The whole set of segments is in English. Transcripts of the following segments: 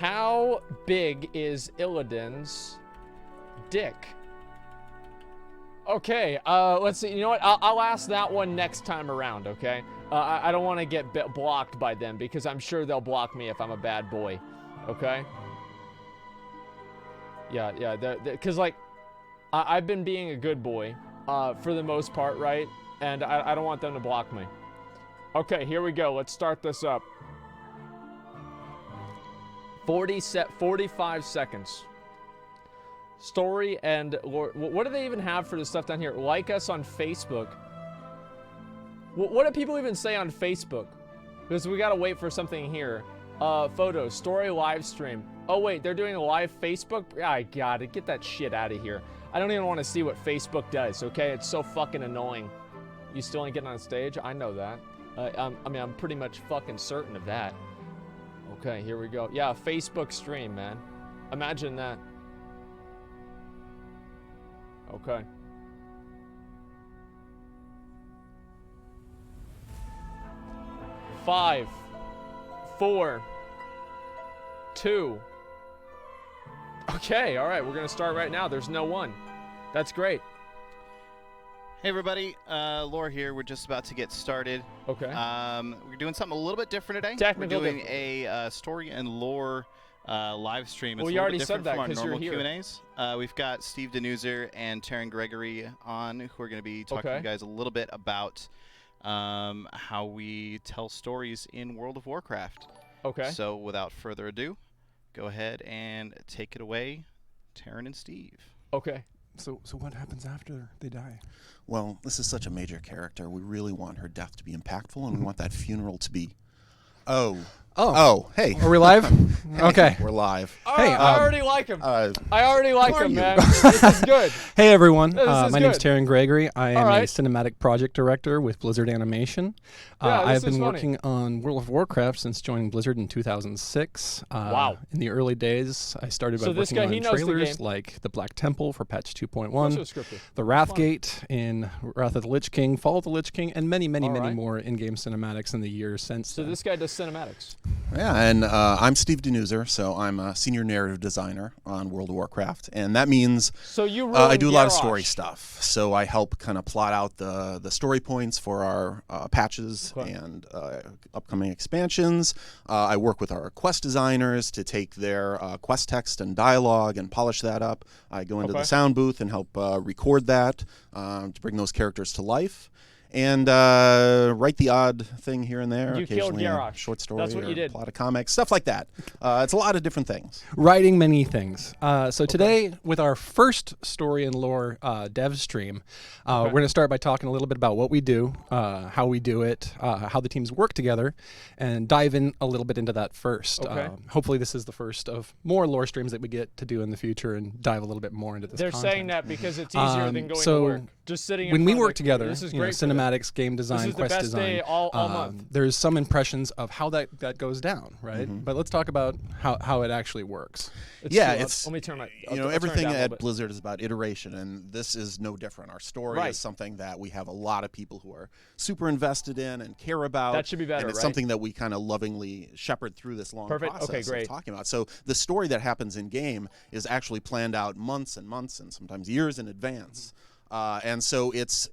How big is Illidan's dick? Okay, let's see. You know what? I'll ask that one next time around, okay? I don't want to get blocked by them because I'm sure they'll block me if I'm a bad boy, okay? Yeah, because, like, I've been being a good boy for the most part, right? And I don't want them to block me. Okay, here we go. Let's start this up. 45 seconds. Story and lore. What do they even have for the stuff down here? Like us on Facebook. What do people even say on Facebook? Because we gotta wait for something here. Photos, story, live stream. Oh wait, they're doing a live Facebook? I got it. Get that shit out of here. I don't even want to see what Facebook does, okay? It's so fucking annoying. You still ain't getting on stage? I know that. I mean, I'm pretty much fucking certain of that. Okay, here we go. Yeah, Facebook stream, man. Imagine that. Okay. Five, 4, 2. Okay, all right, we're gonna start right now. There's no one. That's great. Hey everybody, Lore here. We're just about to get started. Okay. We're doing something a little bit different today. Technical We're doing a story and lore live stream. It's well, a you little already bit said different that from our because you're normal here. Q&As. We've got Steve Denuser and Taryn Gregory on, who are going to be talking to you guys a little bit about how we tell stories in World of Warcraft. Okay. So without further ado, go ahead and take it away, Taryn and Steve. Okay. So what happens after they die? Well, this is such a major character. We really want her death to be impactful, and we want that funeral to be... Oh, hey. Are we live? Okay. We're live. Hey, I already like him. I already like him, you? man. This is good. Hey, everyone. This is My name's good. Taryn Gregory. I am right. a cinematic project director with Blizzard Animation. Yeah, I this have is been funny. working on World of Warcraft since joining Blizzard in 2006. Wow. In the early days, I started by So this working guy, he on knows the trailers game. like the Black Temple for patch 2.1, Also scripted. the Wrathgate in Wrath of the Lich King, Fall of the Lich King, and many All right. more in-game cinematics in the years since So then. this guy does cinematics. Yeah, and I'm Steve Denuser, so I'm a senior narrative designer on World of Warcraft, and that means So you I do a lot of Garrosh. story stuff. So I help kind of plot out the story points for our patches Okay. and upcoming expansions. I work with our quest designers to take their quest text and dialogue and polish that up. I go into Okay. the sound booth and help record that to bring those characters to life. And write the odd thing here and there. You killed occasionally a Garrosh. short story That's what or you did. plot of comics, stuff like that. It's a lot of different things. Writing many things. So today, with our first story and lore dev stream, we're going to start by talking a little bit about what we do, how we do it, how the teams work together, and dive in a little bit into that first. Okay. Hopefully this is the first of more lore streams that we get to do in the future and dive a little bit more into this They're content. saying that because it's easier than going so to work. Just sitting in when we front of work the- together, this is you know, great for them. cinematics, game design, This is the quest best design, day all month. there's some impressions of how that goes down, right? But let's talk about how it actually works. Yeah, true. it's Let me turn my. you know, I'll turn it everything down a little at bit. Blizzard is about iteration, and this is no different. Our story Right. is something that we have a lot of people who are super invested in and care about. That should be better, and it's right? something that we kind of lovingly shepherd through this long Perfect. process Okay, great. of talking about. So the story that happens in game is actually planned out months and months and sometimes years in advance. And so it's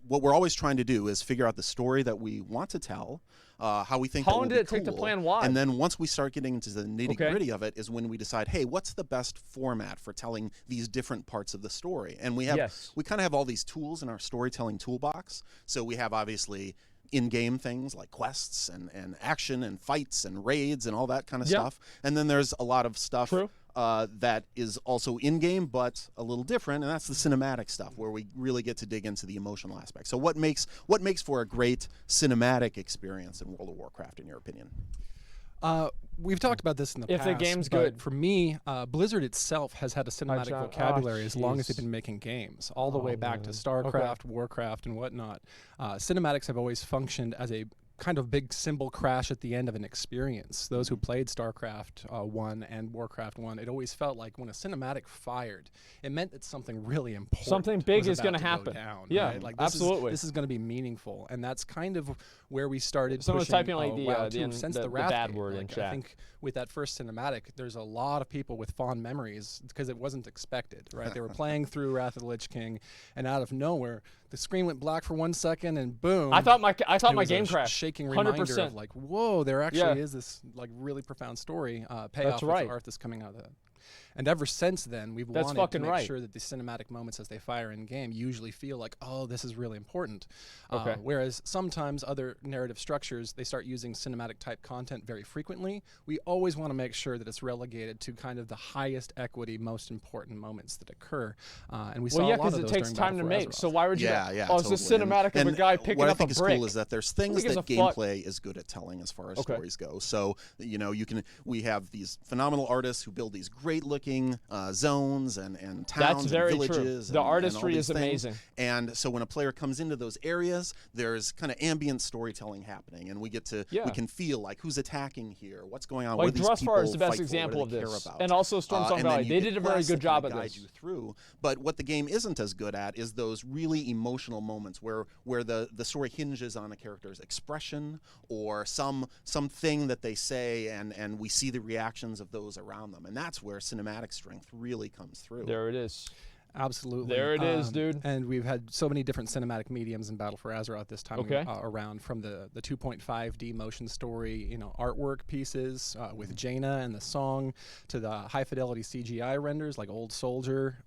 what we're always trying to do is figure out the story that we want to tell, how we think How that long will did be it take to cool, plan why? and then once we start getting into the nitty-gritty of it is when we decide, hey, what's the best format for telling these different parts of the story? And we have Yes. we kind of have all these tools in our storytelling toolbox. So we have obviously in-game things like quests and action and fights and raids and all that kind of Yeah. stuff. And then there's a lot of stuff True. that is also in-game but a little different, and that's the cinematic stuff where we really get to dig into the emotional aspect. So what makes for a great cinematic experience in World of Warcraft, in your opinion? We've talked about this in the If past. the game's but good. For me, Blizzard itself has had a cinematic John. vocabulary as long as jeez. they've been making games, all the way back to man. StarCraft, Warcraft, and whatnot. Cinematics have always functioned as a kind of big symbol crash at the end of an experience. Those who played StarCraft 1 and Warcraft 1, it always felt like when a cinematic fired, it meant that something really important, something big was is going about to happen. down, Yeah, right? Like absolutely. This is going to be meaningful, and that's kind of where we started. Someone's pushing, typing like WoW the since the the Wrath bad game. word in Like, chat. I think with that first cinematic, there's a lot of people with fond memories because it wasn't expected, right? They were playing through Wrath of the Lich King, and out of nowhere, the screen went black for 1 second, and boom! I thought my it was game a crashed. shaking 100%. reminder of like, whoa, there actually is this like really profound story payoff with right. Arthas coming out of that. And ever since then, we've That's wanted to fucking make right. sure that the cinematic moments as they fire in game usually feel like, oh, this is really important. Okay. Whereas sometimes other narrative structures, they start using cinematic type content very frequently. We always want to make sure that it's relegated to kind of the highest equity, most important moments that occur. And we saw Well, yeah, a lot because of it those takes during time to Battle for make. Azeroth. So why would you? Yeah, Oh, it's a totally. cinematic of a guy picking what up I think a is brick. cool is that there's things gives that a fuck? gameplay is good at telling as far as Okay. stories go. So we have these phenomenal artists who build these great looking zones and towns That's very and true. villages. The and all artistry these is things. amazing. And so when a player comes into those areas, there's kind of ambient storytelling happening, and we get to we can feel like who's attacking here, what's going on. Like what do these Drustvar is the people best fight for, example what of do they this, care about? and also Stormsong And then Valley. you They get did a very quests good that job kinda at guide this. you through. But what the game isn't as good at is those really emotional moments where the story hinges on a character's expression or something that they say, and we see the reactions of those around them, and that's where cinematic strength really comes through. There it is. Absolutely. There it is, dude. And we've had so many different cinematic mediums in Battle for Azeroth this time around, from the 2.5D motion story, artwork pieces with Jaina and the song, to the high fidelity CGI renders like Old Soldier,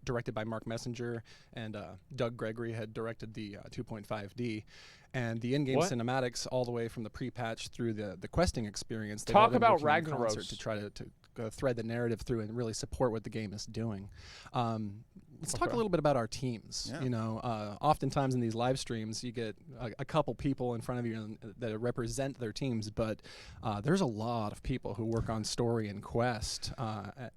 directed by Mark Messenger, and Doug Gregory had directed the 2.5D. And the in-game cinematics, all the way from the pre-patch through the questing experience. Talk about Ragnaros Ragnaros. to try to thread the narrative through and really support what the game is doing. Let's talk a little bit about our teams. Yeah. Oftentimes in these live streams, you get a couple people in front of you that represent their teams, but there's a lot of people who work on story and quest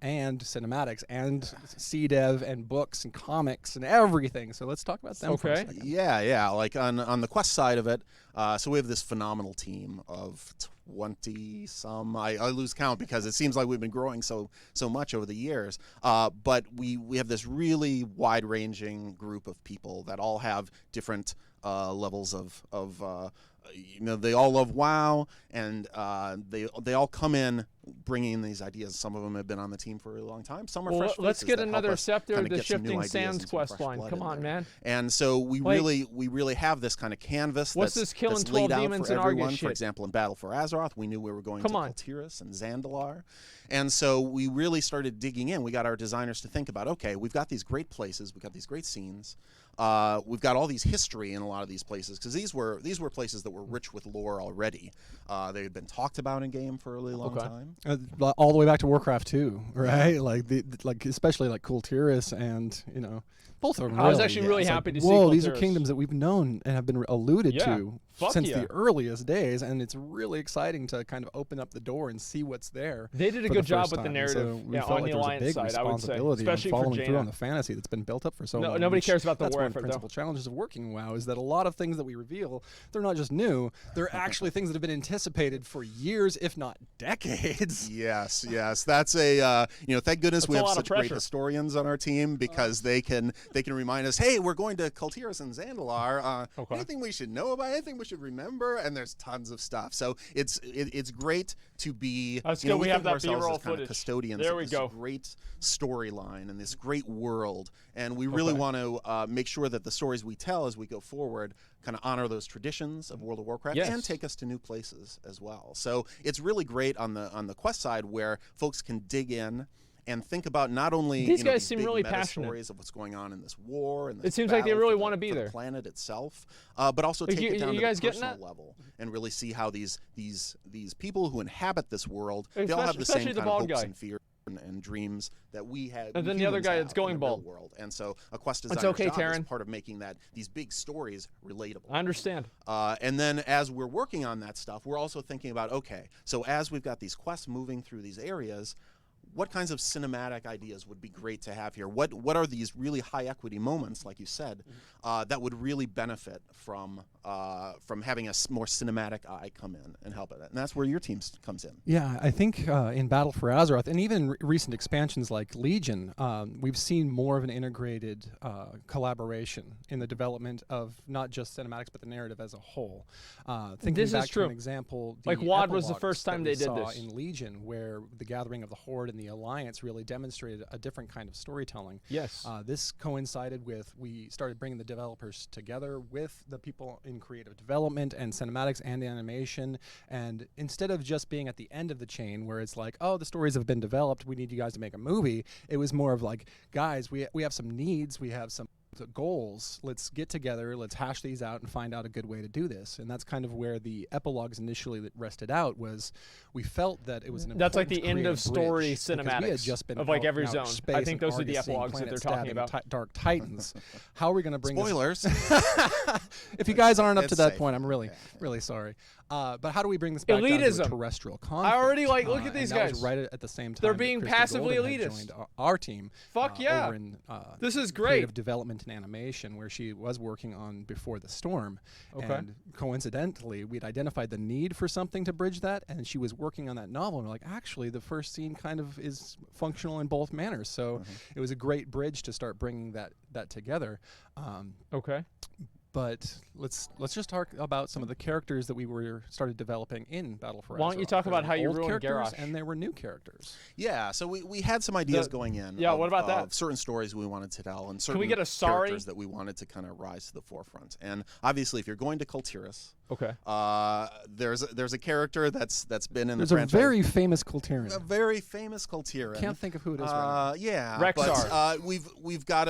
and cinematics and CDev and books and comics and everything. So let's talk about them for a second. Yeah. Like on the quest side of it, so we have this phenomenal team of 20 some. I lose count because it seems like we've been growing so much over the years. But we have this really wide-ranging group of people that all have different levels of they all love WoW, and they all come in bringing these ideas. Some of them have been on the team for a really long time. Some are fresh let's faces get that help another us Scepter kinda to get some new Shifting ideas Sands and some quest fresh line. blood Come in on, there. man. And so we really have this kind of canvas What's that's this killing that's 12 laid out demons for and Argus everyone. For shit? example, in Battle for Azeroth, we knew we were going Come to on. Kaltiris and Zandalar. And so we really started digging in. We got our designers to think about, okay, we've got these great places, we've got these great scenes, we've got all these history in a lot of these places, because these were places that were rich with lore already. They had been talked about in game for a really long time. All the way back to Warcraft 2, right? Like especially like Kultiris and both of them. I was really. actually really It's happy like, to see whoa, these are Kultiris. kingdoms that we've known and have been alluded to Fuck since yeah. the earliest days, and it's really exciting to kind of open up the door and see what's there. They did a for good the job first with the time. narrative, So we yeah, felt on like the there was a Alliance big side, I would say, responsibility especially on for following through Jaina. on the fantasy that's been built up for so No- long. nobody which- cares about the that's war one of effort, the though. principal challenges of working in WoW is that a lot of things that we reveal, they're not just new; they're actually things that have been anticipated for years, if not decades. Yes. That's a thank goodness we a have lot of such great pressure. historians on our team, because they can remind us, hey, we're going to Kaltiris and Zandalar. Anything we should know about? Anything we should remember? And there's tons of stuff. So it's great to be. That's you know, good. We think have of that ourselves B-roll as kind of footage. custodians There of we this go. great storyline and this great world, and we really want to make sure that the stories we tell as we go forward kind of honor those traditions of World of Warcraft and take us to new places as well. So it's really great on the quest side, where folks can dig in and think about not only These guys these seem big really meta passionate. stories of what's going on in this war and this It seems like they battle really for wanna the- be for the there. planet itself, but also Like, take it down you to guys the getting personal that? level and really see how these people who inhabit this world, they all have the Especially same the kind of bald hopes guy. and fears and dreams that we had. And then the other humans guy have that's going in the real bald. world. And so a quest It's designer's okay, job is Taryn. part of making these big stories relatable. I understand. And then as we're working on that stuff, we're also thinking about, okay, so as we've got these quests moving through these areas, what kinds of cinematic ideas would be great to have here? What are these really high equity moments, like you said, that would really benefit from having a more cinematic eye come in and help it? And that's where your team comes in. Yeah, I think in Battle for Azeroth, and even recent expansions like Legion, we've seen more of an integrated collaboration in the development of not just cinematics but the narrative as a whole. Thinking This back is true. To an example, Like the WoD was the epilogues first time that we they did saw this. in Legion, where the gathering of the Horde and the Alliance really demonstrated a different kind of storytelling. Yes. This coincided with, we started bringing the developers together with the people in creative development and cinematics and animation, and instead of just being at the end of the chain where it's like, oh, the stories have been developed, we need you guys to make a movie, it was more of like, guys, we have some needs, we have some goals, let's get together, let's hash these out and find out a good way to do this. And that's kind of where the epilogues initially that rested out was, we felt that it was an That's like the important end of creative story bridge, because we had cinematics just been of like out every in outer zone. space I think and those are the Argus seeing epilogues that they're planet talking stabbing about. Dark Titans. How are we going to bring Spoilers. If you guys aren't up to It's that safe. point, I'm really sorry. But how do we bring this back down Elitism. to a terrestrial conflict? I already like, look at And these that was guys. right at the same time. They're that being Kristen passively Golden had elitist. joined our team. Fuck yeah. Over in, This is great. creative development and animation, where she was working on Before the Storm. Okay. And coincidentally, we'd identified the need for something to bridge that, and she was working on that novel. And we're like, actually, the first scene kind of is functional in both manners. So it was a great bridge to start bringing that together. Okay. But let's just talk about some of the characters that we started developing in Battle for Azeroth. Why don't you talk There about were how you old ruined characters Garrosh? and there were new characters. Yeah, so we had some ideas going in. Yeah, of, what about that? of certain stories we wanted to tell and certain we get a sorry? characters that we wanted to kind of rise to the forefront. And obviously, if you're going to Kultiris, Okay. there's a character that's been in There's the a franchise. very famous Kulturian. A very famous Kultiran. Can't think of who it is right now. Yeah, Rexar. but we've got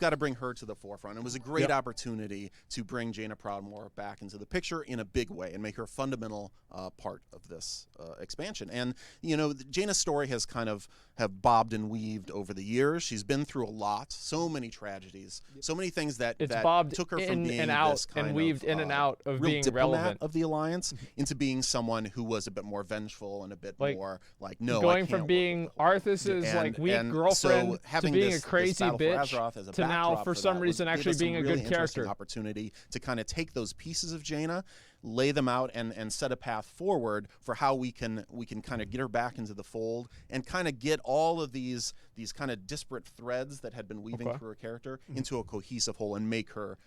to bring her to the forefront. It was a great opportunity to bring Jaina Proudmoore back into the picture in a big way and make her a fundamental part of this expansion. And Jaina's story has kind of have bobbed and weaved over the years. She's been through a lot, so many tragedies, so many things that bobbed took her in from being and out this kind and weaved of, in and out of real being diplomat relevant. of the Alliance into being someone who was a bit more vengeful and a bit Like, more like, no, I Going can't from work being with her. Arthas's like weak And girlfriend so to having being this a crazy Battle for bitch Azeroth as a to now backdrop for that some was- reason gave actually us some being a really good interesting character. opportunity to kind of take those pieces of Jaina, lay them out, and set a path forward for how we can kind of get her back into the fold and kind of get all of these kind of disparate threads that had been weaving through her character into a cohesive whole and make her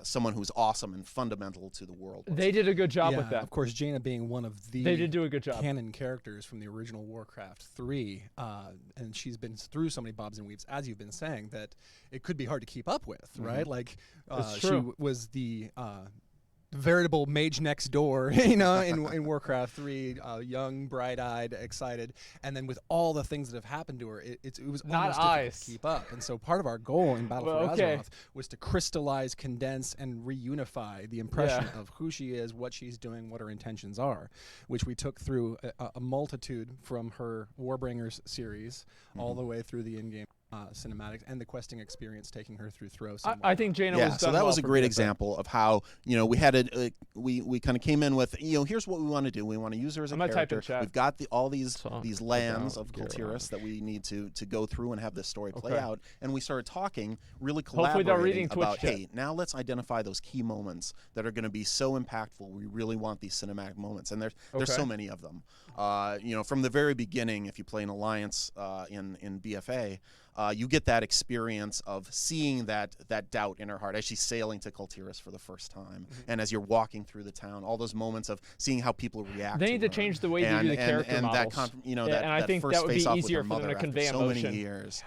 someone who's awesome and fundamental to the world. They did a good job Yeah, with that. of course, Jaina being one of the They did do a good job. canon characters from the original Warcraft 3, and she's been through so many bobs and weaves, as you've been saying, that it could be hard to keep up with, right? Like, That's she true. was the veritable mage next door, in Warcraft 3, young, bright-eyed, excited, and then with all the things that have happened to her, it was Not almost difficult eyes. to keep up. And so part of our goal in Battle Well, for okay. Azeroth was to crystallize, condense, and reunify the impression of who she is, what she's doing, what her intentions are, which we took through a multitude from her Warbringers series all the way through the in-game cinematics and the questing experience, taking her through Thros. and I think Jaina Yeah, was so done that well was a for great BFA. example of how we had we kind of came in with here's what we want to do. We want to use her as a I'm gonna type in character. chat. We've got all these Talk lands about of Kultiris that we need to go through and have this story play Okay. out. And we started talking, really Hopefully they're reading collaborating Twitch about chat. hey, now let's identify those key moments that are going to be so impactful. We really want these cinematic moments, and there's Okay. so many of them. From the very beginning, if you play an Alliance in BFA. You get that experience of seeing that doubt in her heart as she's sailing to Kultiris for the first time, and as you're walking through the town, all those moments of seeing how people react. They need to her. change the way they do the character and models. that and I that think first that would be face-off with easier her for them mother to convey after so emotion. many years.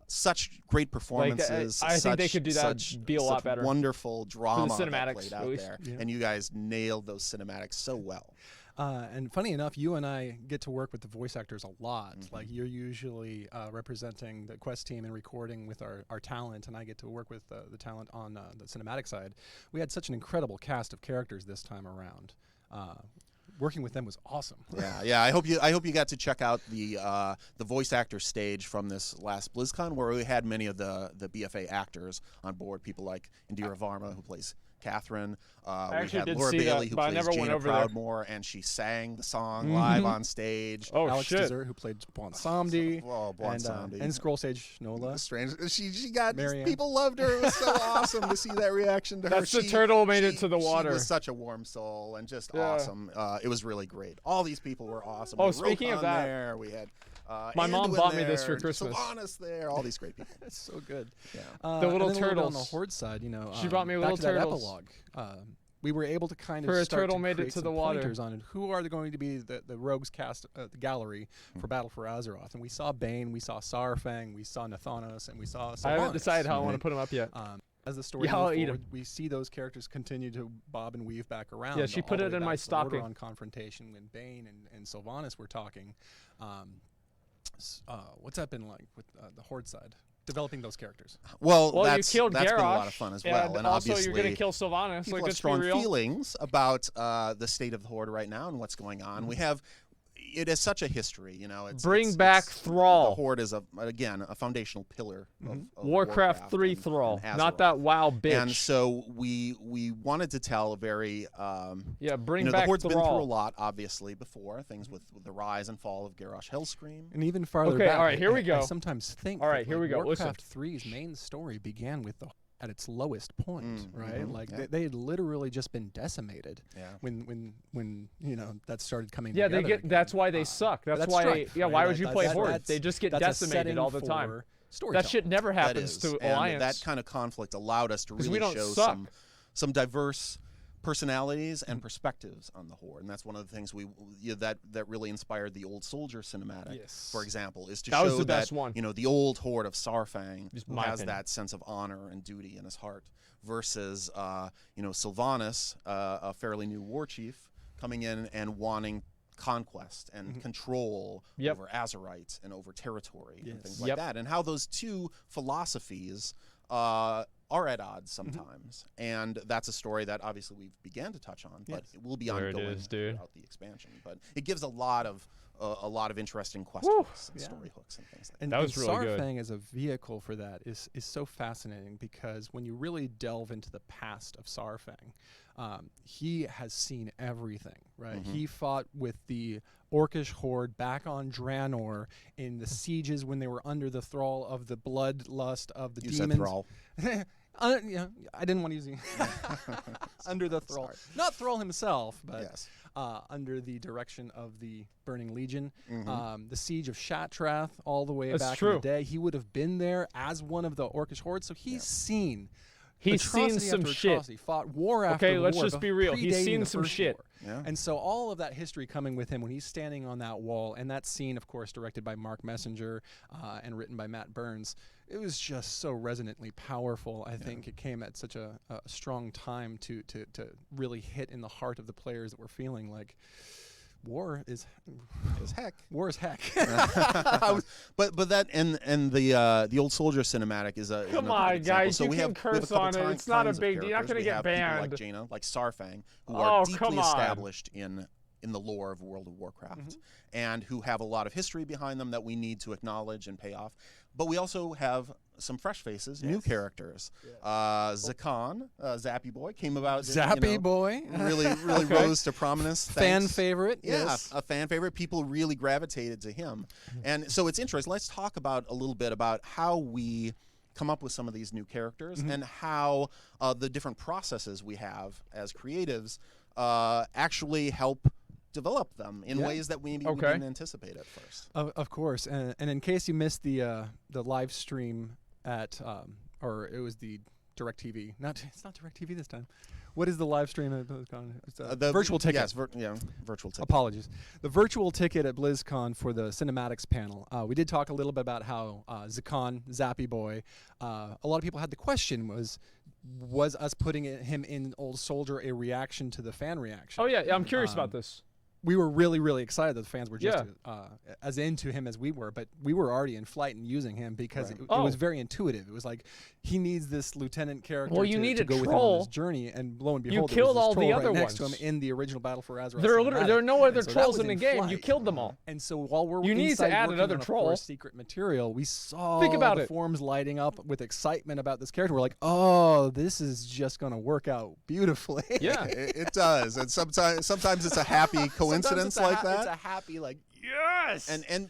Such great performances. I think they could do that such, be a lot such better. Wonderful drama that cinematics, played at out least. there, Yeah. and you guys nailed those cinematics so well. And funny enough, you and I get to work with the voice actors a lot. Like, you're usually representing the Quest team and recording with our talent, and I get to work with the talent on the cinematic side. We had such an incredible cast of characters this time around. Working with them was awesome. Yeah. I hope you got to check out the voice actor stage from this last BlizzCon, where we had many of the BFA actors on board. People like Indira Varma, who plays Catherine. We actually had did Laura see Bailey, that, who but I plays never went Jaina over there. Proudmoore, and she sang the song live on stage. Oh, Alex shit. Dessert, who played Bonsomdi, Bonsomdi. and Scroll Sage Nola. Strange. She got Marianne. people loved her. It was so awesome to see that reaction to her. That's the turtle made it to the water. She was such a warm soul and just Yeah. awesome. It was really great. All these people were awesome. Oh, We had speaking of Rokan that, there. We had my mom Anduin bought me this there, for Christmas. Sylvanas there. All these great people. That's so good. Yeah. The little and then a little bit on the turtles. Horde side, She brought me back little to that turtles. epilogue. We were able to kind of Her start turtle to made it create to some the water. pointers on it. Who are going to be the rogues cast the gallery for Battle for Azeroth? And we saw Bane, we saw Saurfang, we saw Nathanos, and we saw Sylvanas. I haven't decided how I want to put them up yet. As the story Yeah, I'll moves eat forward, we see those characters continue to bob and weave back around. Yeah, she all put the it way in my back to the Order stocking. on confrontation when Bane and Sylvanas were talking. What's that been like with the Horde side? Developing those characters. Well, Well, that's you killed been a lot Garrosh, of fun as well. And also obviously, you're gonna kill Sylvanas. people Like, have let's be strong real. feelings about the state of the Horde right now and what's going on. We have. It is such a history, you know. Bring back Thrall. The Horde is again a foundational pillar of Warcraft 3 and Thrall, Azeroth. not that WoW bitch. And so we wanted to tell a very bring the back Horde's been through a Thrall. lot, obviously, before things with the rise and fall of Garrosh Hellscream. And even farther Okay, back, all right, here we I go. sometimes think All right, that, here we go. Listen. Warcraft 3's main story began with at its lowest point, right? Like yeah. they had literally just been decimated Yeah. when that started coming Yeah, together. they get. again. That's why they suck. That's why. strife, Yeah, right? why would you play Horde? That's- They just get that's a decimated setting all the time. for That storytelling. shit never That happens is, to and Alliance. that kind of conflict allowed us to 'Cause we really don't show suck. some diverse personalities and perspectives on the Horde, and that's one of the things that really inspired the Old Soldier cinematic, Yes. for example, is to That show was the that best one. the old Horde of Saurfang Just who my has opinion. that sense of honor and duty in his heart, versus Sylvanas, a fairly new war chief, coming in and wanting conquest and control Yep. over Azerite and over territory and Yes. things like Yep. that, and how those two philosophies are at odds sometimes. And that's a story that obviously we've began to touch on, but Yes. it will be There it ongoing is, dude. throughout the expansion. But it gives a lot of interesting questions and Yeah. story hooks and things like that. And, That was and really good. Saurfang as a vehicle for that is so fascinating, because when you really delve into the past of Saurfang, he has seen everything, right? He fought with the Orcish Horde back on Draenor in the sieges when they were under the thrall of the bloodlust of the You demons. said Thrall. I didn't want to use under the thrall, Sorry. not Thrall himself, but Yes. under the direction of the Burning Legion, the siege of Shattrath, all the way That's back in true. the day. He would have been there as one of the Orcish hordes, so he's seen. He's seen atrocity some after shit. atrocity, fought war after war. Okay, let's just be real. He's predating seen the some first shit. war. Yeah. And so all of that history coming with him when he's standing on that wall, and that scene, of course, directed by Mark Messenger and written by Matt Burns, it was just so resonantly powerful. I think it came at such a strong time to really hit in the heart of the players that were feeling like war is heck. War is heck. But that and the Old Soldier cinematic is a Come another on, good example. guys, So you we can have a curse couple on it. kinds It's not a of big deal. You're not characters. gonna We get have people banned. like Jaina, like Saurfang, who Oh, are come deeply on. established in the lore of World of Warcraft, and who have a lot of history behind them that we need to acknowledge and pay off. But we also have some fresh faces, new characters. Zakan, Zappy Boy, came about. Zappy Boy. really rose to prominence. Fan thanks- favorite. Yeah, Yes. a fan favorite. People really gravitated to him. And so it's interesting. Let's talk about a little bit about how we come up with some of these new characters and how the different processes we have as creatives actually help develop them in ways that we didn't anticipate at first. Of course, and in case you missed the live stream at or it was the DirecTV. It's not DirecTV this time. What is the live stream at BlizzCon? It's The virtual ticket. Yes, virtual ticket. Apologies. The virtual ticket at BlizzCon for the cinematics panel. We did talk a little bit about how Zakan, Zappy Boy, a lot of people had the question was us putting him in Old Soldier a reaction to the fan reaction? Oh yeah, I'm curious about this. we were really, really excited that the fans were just as into him as we were, but we were already in flight and using him because it was very intuitive. It was like he needs this lieutenant character to go with him on this journey, and lo and behold, you killed all the other right ones next to him in the original Battle for Azeroth. There are no other so trolls in the game. You killed them all. And so while we're you need to add another troll. Secret material, we saw the forums lighting up with excitement about this character. We're like, oh, this is just going to work out beautifully. Yeah, it does. And sometimes it's a happy coincidence like that. It's a happy yes. And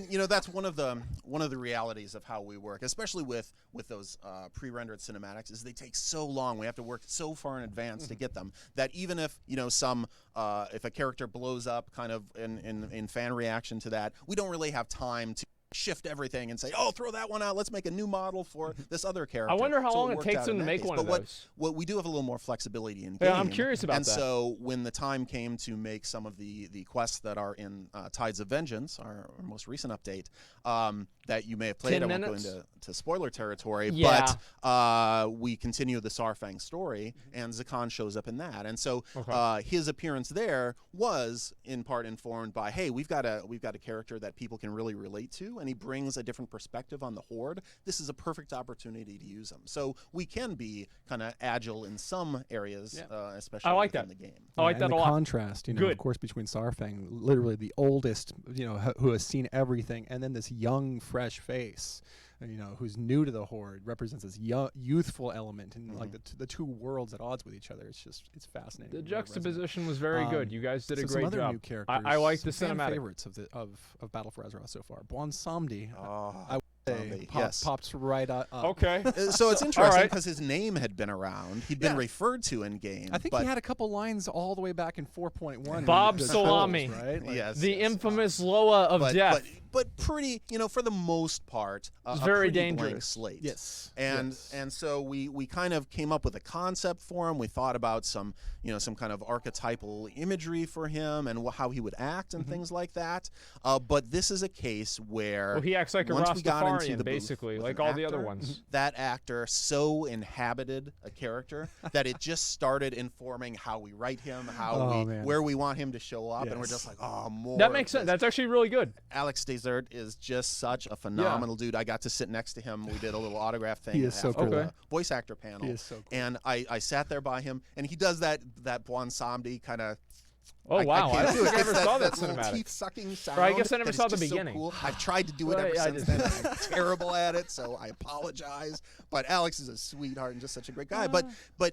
you know, that's one of the realities of how we work, especially with those pre-rendered cinematics, is they take so long. We have to work so far in advance to get them that even if, you know, if a character blows up kind of in fan reaction to that, we don't really have time to shift everything and say, oh, throw that one out, let's make a new model for this other character. I wonder how long it takes them to make one of those. What we do have a little more flexibility in game. Yeah, I'm curious about that. And so when the time came to make some of the quests that are in Tides of Vengeance, our most recent update, that you may have played, I won't go into spoiler territory, but we continue the Sarfang story, and Zakan shows up in that. And so his appearance there was in part informed by, hey, we've got a character that people can really relate to, and he brings a different perspective on the Horde. This is a perfect opportunity to use him. So we can be kind of agile in some areas, especially in the game. I like that a lot. The contrast, you know, of course, between Sarfang, literally the oldest, you know, who has seen everything, and then this young, fresh face, you know, who's new to the Horde, represents this youthful element, and like the two worlds at odds with each other. It's fascinating. The juxtaposition was very good. You guys did a great some job. New characters, I like the fan cinematic favorites of Battle for Azeroth so far. Buon Samdi. Yes. Pops right up. Okay. So it's interesting because his name had been around. He'd been referred to in game. I think he had a couple lines all the way back in 4.1. Bob Salami, right? Like, yes, the infamous Loa of death. But pretty, you know, for the most part, a very pretty dangerous. blank slate. Yes. And so we kind of came up with a concept for him. We thought about some kind of archetypal imagery for him and how he would act and things like that. But this is a case where he acts like a once we got into Rastafarian, the basically, booth like with all an the other actor, ones. That actor so inhabited a character that it just started informing how we write him, where we want him to show up, and we're just like, oh, more. That makes sense. That's actually really good. Alex Desert is just such a phenomenal dude. I got to sit next to him. We did a little autograph thing. He is so cool. The voice actor panel. He is so cool. And I sat there by him, and he does that Buon Samdi kind of. Oh, wow. I don't think I ever saw that little cinematic. teeth-sucking sound. I guess I never saw the so beginning. Cool. I've tried to do it ever since then. I'm terrible at it, so I apologize. But Alex is a sweetheart and just such a great guy. But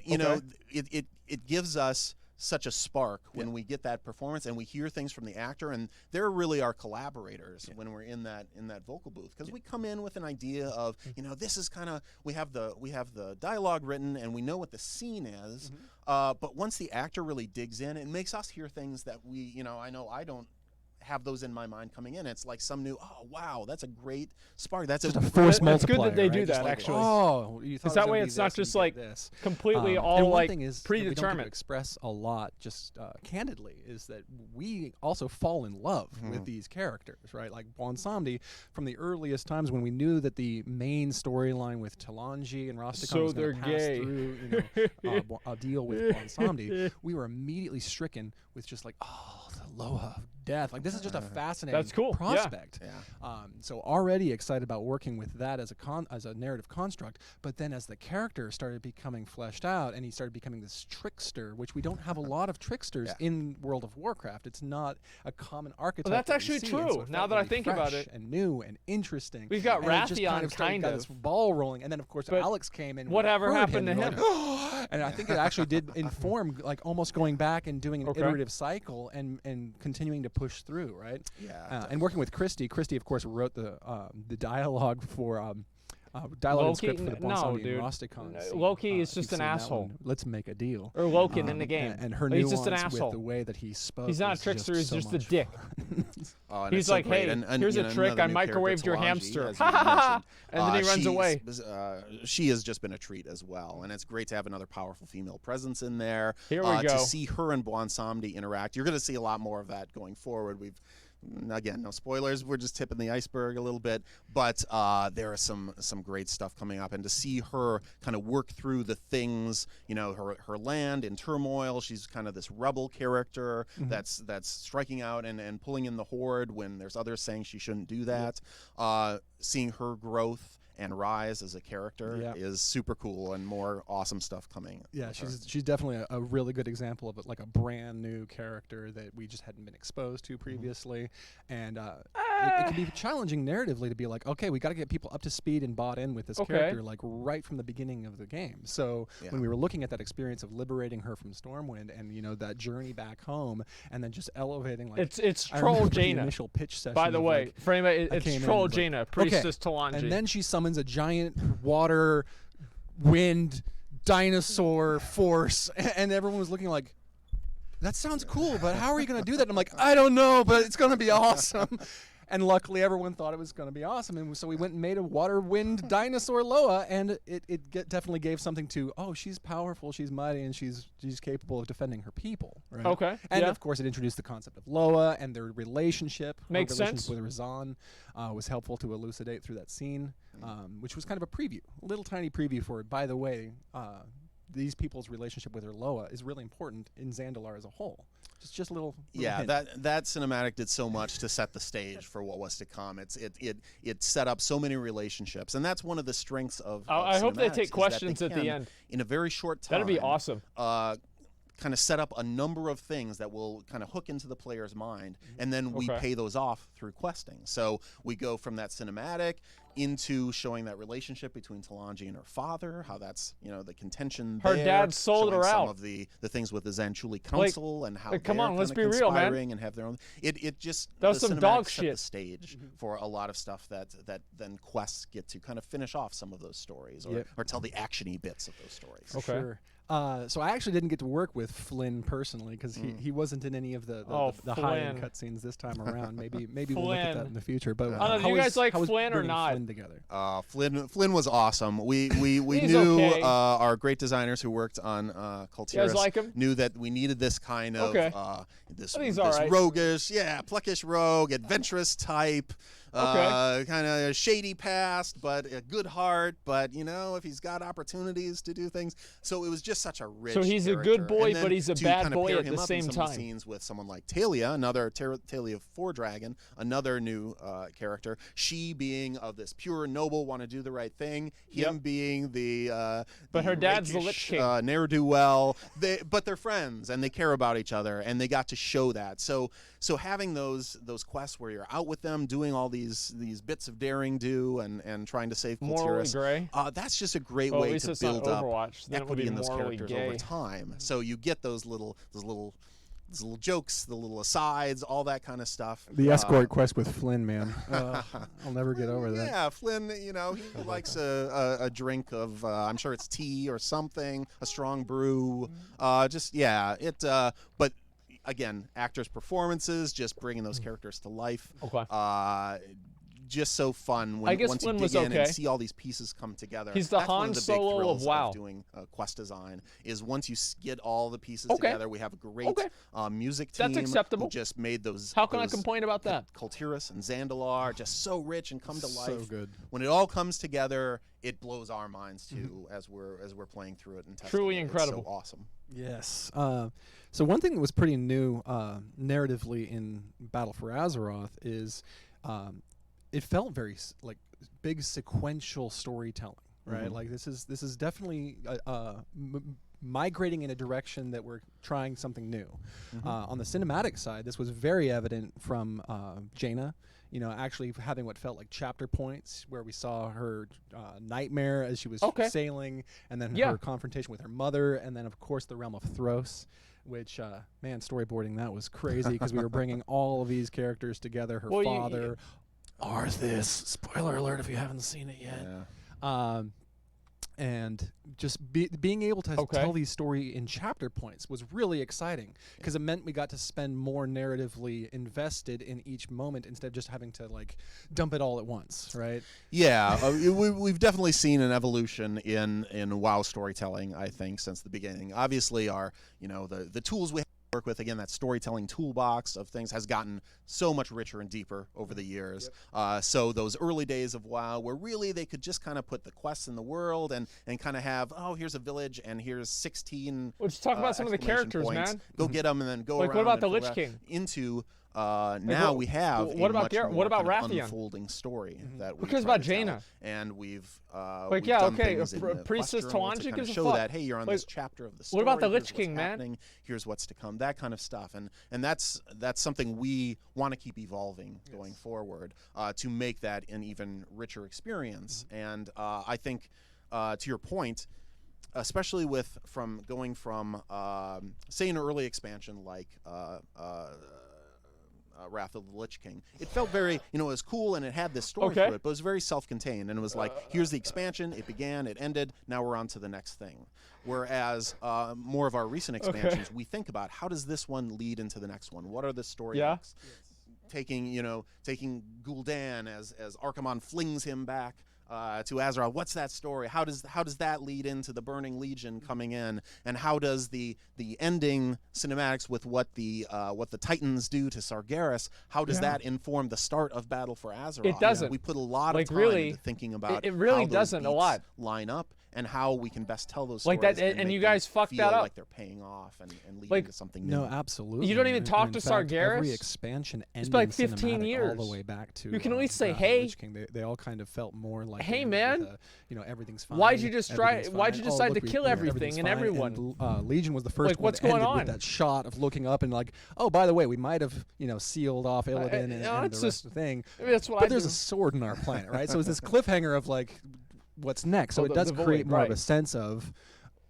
you know, it gives us such a spark when we get that performance and we hear things from the actor, and they're really our collaborators when we're in that vocal booth, because we come in with an idea of, you know, this is kind of, we have the dialogue written and we know what the scene is, but once the actor really digs in, it makes us hear things that we, you know I don't have those in my mind coming in. It's like some new, oh wow, that's a great spark. That's just a force multiplier. It's good that they do right? that, like, actually. Oh, because that way it's not just like completely all like predetermined. We don't get to express a lot, just candidly, is that we also fall in love with these characters, right? Like Buon Samdi, from the earliest times when we knew that the main storyline with Talanji and Rastakhan was going to pass through, you know, a deal with Buon Samdi, we were immediately stricken with just like, oh, the Loa of death. Like, this is just a fascinating prospect. Yeah. So already excited about working with that as a narrative construct, but then as the character started becoming fleshed out and he started becoming this trickster, which we don't have a lot of tricksters in World of Warcraft. It's not a common archetype. Well, that's actually true. So now that I think about it, and new and interesting. We've got Rathion kind of this ball rolling, and then of course Alex came in. Whatever happened to him? And I think it actually did inform, like, almost going back and doing an iterative cycle and continuing to push through, right? Yeah. And working with Christy. Christy, of course, wrote the dialogue for dialogue and script for the Buon Samdi and Rastakhan. Loki is just an asshole. Let's make a deal. Or Loken in the game. And her he's nuance just an asshole. with the way that he spoke. He's not a trickster. He's just a dick. He's like, hey, here's a trick. I microwaved your hamster. Ha ha ha! And then he runs away. She has just been a treat as well, and it's great to have another powerful female presence in there. Here we go. To see her and Buon Samdi interact, you're going to see a lot more of that going forward. again, no spoilers. We're just tipping the iceberg a little bit, but there are some great stuff coming up, and to see her kind of work through the things, you know, her land in turmoil. She's kind of this rebel character that's striking out and pulling in the horde when there's others saying she shouldn't do that. Seeing her growth and rise as a character is super cool, and more awesome stuff coming. Yeah, she's definitely a really good example of like a brand new character that we just hadn't been exposed to previously, and it can be challenging narratively to be like, okay, we got to get people up to speed and bought in with this character like right from the beginning of the game. So when we were looking at that experience of liberating her from Stormwind, and you know that journey back home, and then just elevating like it's Troll Jaina. Initial pitch session. By the way, like, frame it. It's Troll Jaina, Priestess Talanji. And then she summons a giant water, wind, dinosaur force, and everyone was looking like, that sounds cool, but how are you going to do that? And I'm like, I don't know, but it's going to be awesome. And luckily, everyone thought it was going to be awesome, and so we went and made a water, wind, dinosaur Loa, and it definitely gave something to, oh, she's powerful, she's mighty, and she's capable of defending her people. Right? Okay. And of course, it introduced the concept of Loa and their relationship. Makes sense. With Razan was helpful to elucidate through that scene, which was kind of a preview, a little tiny preview for it. By the way, these people's relationship with her Loa is really important in Zandalar as a whole. Just a little hint. that cinematic did so much to set the stage for what was to come. It set up so many relationships, and that's one of the strengths of I hope they cinematics, take is questions that they at the can, end. in a very short time. That'd be awesome. Kind of set up a number of things that will kind of hook into the player's mind, and then we pay those off through questing. So we go from that cinematic into showing that relationship between Talanji and her father, how that's, you know, the contention her there. dad sold her some out. of the things with the Zanchuli Council, and how come they're on, let's kinda be real, man. conspiring and have their own. It just, that was the some cinematics dog set shit. the stage for a lot of stuff that then quests get to kind of finish off some of those stories, or tell the actiony bits of those stories. Okay. Sure. So I actually didn't get to work with Flynn personally, because he wasn't in any of the high-end cutscenes this time around. Maybe we'll look at that in the future. But do you guys like Flynn or not? Flynn together? Flynn was awesome. We He's knew okay. Our great designers who worked on Kultiris, You guys like him? knew that we needed this kind of this he's all right. roguish, pluckish rogue, adventurous type. Kind of shady past, but a good heart. But you know, if he's got opportunities to do things, so it was just such a rich. So he's character. a good boy, And then but he's a to bad kind of boy pair at him the up same in some of time. the scenes with someone like Talia, another Talia Fordragon, another new character. She being of this pure noble, want to do the right thing. Him being the but her dad's the rakish, Lich King. ne'er-do-well. But they're friends and they care about each other, and they got to show that. So having those quests where you're out with them, doing all these bits of daring do and trying to save Morally Kultiris, gray. That's just a great way to build up Then it would equity be in those morally characters gay. over time. So you get those little jokes, the little asides, all that kind of stuff. The escort quest with Flynn, man. I'll never get over that. Yeah, Flynn, you know, he likes a drink of, I'm sure it's tea or something, a strong brew. But again, actors' performances, just bringing those characters to life. Okay. Just so fun I guess once Flynn you was dig in okay. and see all these pieces come together. He's the That's one Han of the big Solo thrills of WoW. doing quest design, is once you get all the pieces together. We have a great music team. That's acceptable. Who just made those. How can I complain about that? Kultiris and Zandalar, just so rich and come to life. So good. When it all comes together, it blows our minds too as we're playing through it and testing Truly it. incredible. It's so awesome. Yes. So one thing that was pretty new narratively in Battle for Azeroth is it felt very like big sequential storytelling, right? Like this is definitely migrating in a direction that we're trying something new. On the cinematic side, this was very evident from Jaina. You know, actually having what felt like chapter points where we saw her nightmare as she was sailing, and then her confrontation with her mother, and then of course the realm of Thros. Which, man, storyboarding that was crazy because we were bringing all of these characters together. Her father, Arthas. Spoiler alert if you haven't seen it yet. Yeah. And just being able to tell these story in chapter points was really exciting because it meant we got to spend more narratively invested in each moment instead of just having to like dump it all at once, right? Yeah, we've definitely seen an evolution in WoW storytelling, I think, since the beginning. Obviously, the tools we work with. Again, that storytelling toolbox of things has gotten so much richer and deeper over the years. So those early days of WoW, where really they could just kind of put the quests in the world and kind of have, oh, here's a village and here's 16. Let's talk about some of the characters, points. Man. Go get them and then go like, around. What about the and Lich King? Into now we have what a about much more what about kind of Rathian? unfolding story that we Who cares try about to tell. Jaina? And we've like, we've done things in the Priestess quest journal Talanji to kind of gives a show fuck. that, hey, you're on Like, this chapter of the story. What about the here's Lich King, what's man? happening, here's what's to come, that kind of stuff. And that's something we want to keep evolving going forward to make that an even richer experience. And I think to your point, especially going from say an early expansion like Wrath of the Lich King, it felt very, it was cool and it had this story to it, but it was very self-contained, and it was like, here's the expansion, it began, it ended, now we're on to the next thing. Whereas more of our recent expansions, we think about, how does this one lead into the next one? What are the story arcs? Taking Gul'dan as Archimonde flings him back to Azeroth. What's that story? How does that lead into the Burning Legion coming in? And how does the ending cinematics with what the Titans do to Sargeras? How does that inform the start of Battle for Azeroth? It doesn't. We put a lot of time into thinking about it really how those doesn't a beats lot line up and how we can best tell those like stories that. And make you guys them fucked feel that up. like they're paying off and leading to something new. No, absolutely. You don't even talk in to fact, Sargeras? Every expansion It's ending been like 15 cinematic years. all the way back to You can at least say, Wrath of the hey. Lich King. They all kind of felt more like, Hey, they ended man. with everything's fine. Why'd you just try? everything's Why'd fine. you Oh, decide look, to kill everything everything's and fine. everyone? And, Legion was the first Like, one what's that going ended on? with that shot of looking up and like, oh, by the way, we might have sealed off Illidan and the it's rest of the thing. That's what But I there's do. a sword in our planet, right? So it's this cliffhanger of like, what's next? So Oh, it does the void, create more of right. a sense of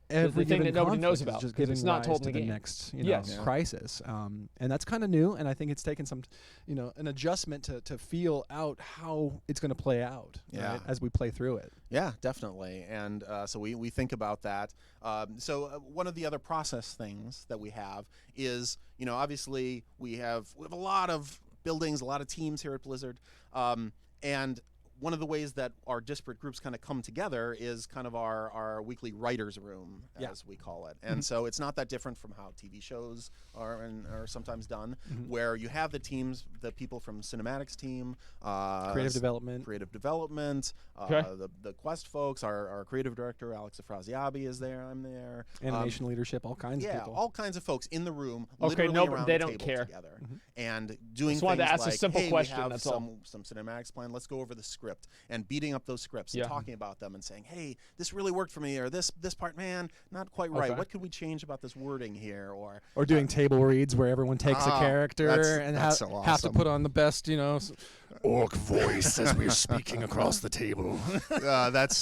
every thing given that nobody knows conflict is about, just 'cause giving it's not rise told in to the the game. next Yes. crisis, and that's kind of new, and I think it's taken some an adjustment to feel out how it's going to play out right, as we play through it. Yeah, definitely. And so we think about that. So one of the other process things that we have is, obviously we have a lot of buildings, a lot of teams here at Blizzard, and one of the ways that our disparate groups kind of come together is kind of our weekly writers' room, as we call it. And so it's not that different from how TV shows are sometimes done, where you have the teams, the people from Cinematics team, Creative development, the Quest folks, our creative director Alex Afraziabi is there. I'm there. animation leadership, all kinds of people. all kinds of folks in the room. Okay, literally no, around they the don't table care. together, and doing Just wanted things to ask a like, simple hey, question, we have that's some all. cinematics plan. Let's go over the script and beating up those scripts and talking about them and saying, hey, this really worked for me, or this part, man, not quite right. What could we change about this wording here? Or doing table reads where everyone takes a character and that's so have to awesome. put on the best, orc voice as we're speaking across the table. That's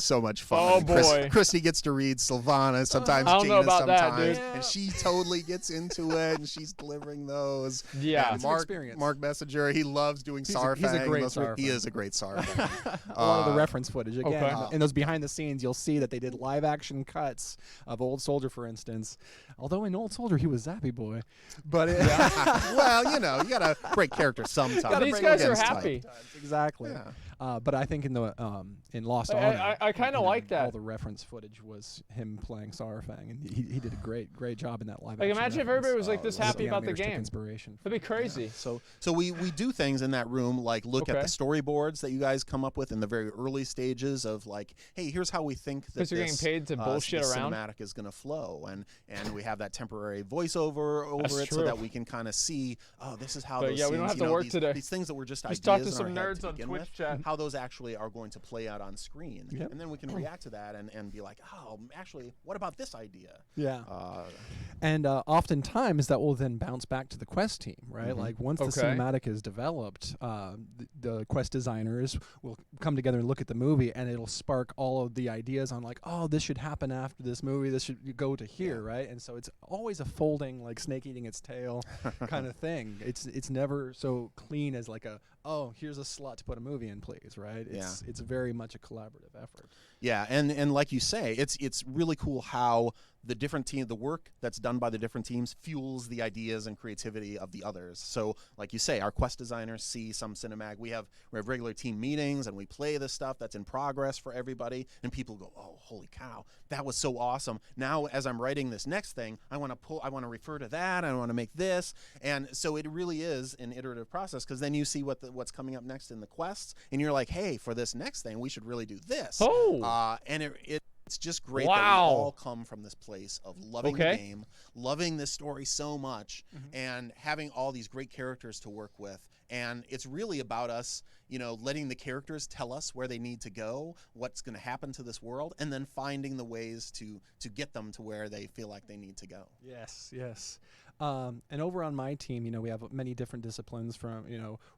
so much fun. Oh, boy. Christy gets to read Sylvana, sometimes I don't know Jaina about that, sometimes, dude. and she totally gets into it, and she's delivering those. Yeah. And It's an experience. Mark Messenger, he loves doing Sarfang. he's a great He Sarfang. is a great Sarfang. A lot of the reference footage. Again, Okay. in those behind the scenes, you'll see that they did live action cuts of Old Soldier, for instance. Although in Old Soldier, he was Zappy Boy. But Well, you gotta break character sometimes. These guys are Against happy. type. exactly. Yeah. But I think in the in Lost Honor, I kind of like that. All the reference footage was him playing Sarfang, and he did a great job in that live. Like, action imagine if reference. everybody was like this happy The about the animators took game. Inspiration. That'd be crazy. So we do things in that room, like look at Okay. the storyboards that you guys come up with in the very early stages of like, hey, here's how we think that Because you're getting this, paid to bullshit this around? cinematic is going to flow, and we have that temporary voiceover over That's it so true. that we can kind of see, oh, this is how But those yeah, we scenes, don't have you to know, work these, today. these things that were just Just ideas talk to in some our head nerds to on begin Twitch with, chat. how those actually are going to play out on screen, and then we can react to that and be like, oh, actually, what about this idea? Yeah. And oftentimes that will then bounce back to the Quest team, right? Like once the Okay. cinematic is developed, the Quest designers will come together and look at the movie, and it'll spark all of the ideas on like, oh, this should happen after this movie. This should go to here, right? And so it's always a folding, like snake eating its tail kind of thing. It's never so clean as like oh, here's a slot to put a movie in, please, right? It's very much a collaborative effort. Yeah, and like you say, it's really cool how the different team, the work that's done by the different teams fuels the ideas and creativity of the others. So, like you say, our quest designers see some cinematic. We have regular team meetings and we play this stuff that's in progress for everybody, and people go, "Oh, holy cow, that was so awesome!" Now, as I'm writing this next thing, I want to refer to that. I want to make this, and so it really is an iterative process, because then you see what's coming up next in the quests, and you're like, "Hey, for this next thing, we should really do this." And it's just great that we all come from this place of loving the game, loving this story so much, and having all these great characters to work with. And it's really about us, letting the characters tell us where they need to go, what's going to happen to this world, and then finding the ways to get them to where they feel like they need to go. Yes, yes. And over on my team, we have many different disciplines, from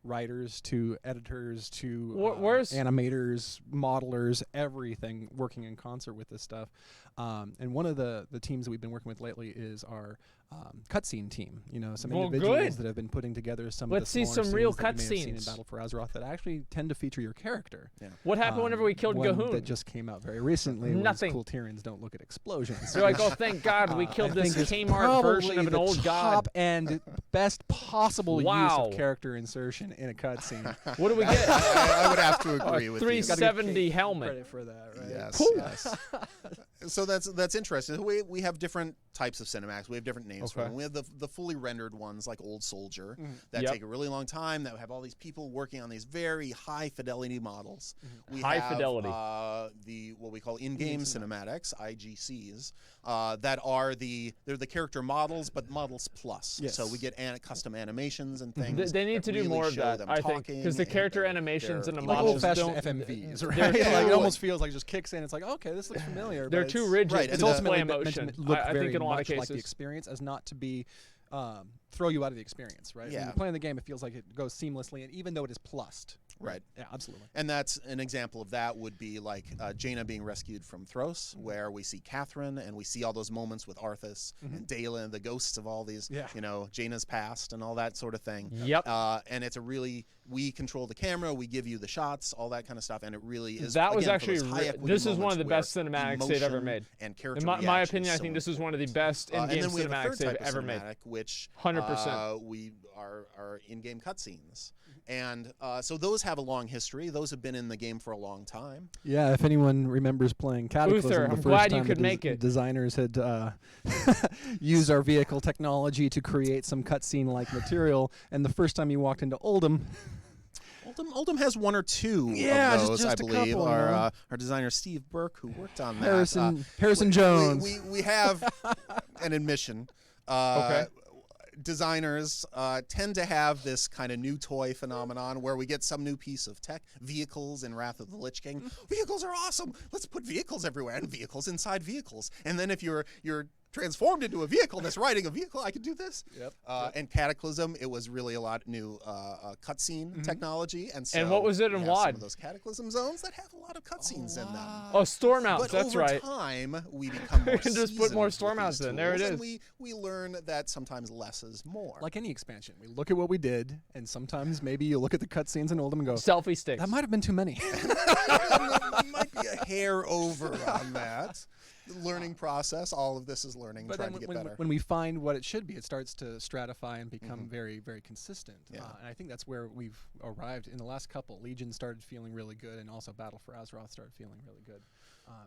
writers to editors to animators, modelers, everything working in concert with this stuff. And one of the teams that we've been working with lately is our cutscene team. Some individuals that have been putting together some of the smaller some real scenes that you may have seen in cutscenes Battle for Azeroth that actually tend to feature your character. Yeah. What happened whenever we killed one Gahoon? that just came out very recently. Nothing. Cool Tyrians don't look at explosions. They're like, "Oh, thank God, we killed this Kmart version of an old god." Top and best possible use of character insertion in a cutscene. What do we get? I would have to agree with you. 370 helmet. Credit for that, right? Yes, yes. So that's interesting. We have different types of cinematics. We have different names for them. We have the fully rendered ones, like Old Soldier, that take a really long time, that have all these people working on these very high fidelity models. We have fidelity. What we call in-game cinematics, IGCs, that are they're the character models, but models plus. Yes. So we get custom animations and things. They need to do really more of show that, them I think, talking, because the and character their animations and the Like models old-fashioned don't. FMVs, right? they're- Like it almost feels like it just kicks in. It's like, okay, this looks familiar. They're but too it's- rigid right, to and It's display ultimately meant emotion. to look I very think in a lot much of like the cases. experience, as not to be throw you out of the experience, right? When Yeah. you're playing the game, it feels like it goes seamlessly, and even though it is plussed. Right. Yeah, absolutely. And that's an example of that would be like Jaina being rescued from Thros, where we see Catherine and we see all those moments with Arthas and Dela and the ghosts of all these, Jaina's past and all that sort of thing. Yep. And it's we control the camera, we give you the shots, all that kind of stuff, and it really is. That was again, for actually those high equity this is one moments of the where best cinematics they've ever emotion made. And character In my reaction opinion, is I so think this is important. one of the best in-game and then we have a cinematics third they've type of ever made. cinematic, which 100%. we are in-game cutscenes, and so those have a long history. Those have been in the game for a long time. Yeah, if anyone remembers playing Cataclysm, Uther, the I'm first glad you time could the make it. designers had used our vehicle technology to create some cutscene-like material, and the first time you walked into Oldham. Oldham has one or two Yeah, of those, just I a believe. couple, our designer Steve Burke, who worked on that. Harrison Jones. We have an admission. Designers tend to have this kind of new toy phenomenon where we get some new piece of tech, vehicles in Wrath of the Lich King. Vehicles are awesome. Let's put vehicles everywhere, and vehicles inside vehicles. And then if you're transformed into a vehicle that's riding a vehicle, I can do this. Yep. And Cataclysm, it was really a lot new cutscene technology, and so what was it in we have WoD? some of those Cataclysm zones that have a lot of cutscenes in them. Oh, storm outs. But That's over right. time, we become more We can just put more seasoned storm with outs these in. There it tools, is. and we learn that sometimes less is more. Like any expansion, we look at what we did, and sometimes maybe you look at the cutscenes in Oldham and go, Selfie sticks. that might have been too many. might be a hair over on that. Learning process. All of this is learning, But trying then to get better. when we find what it should be, it starts to stratify and become very, very consistent. Yeah. And I think that's where we've arrived in the last couple. Legion started feeling really good, and also Battle for Azeroth started feeling really good.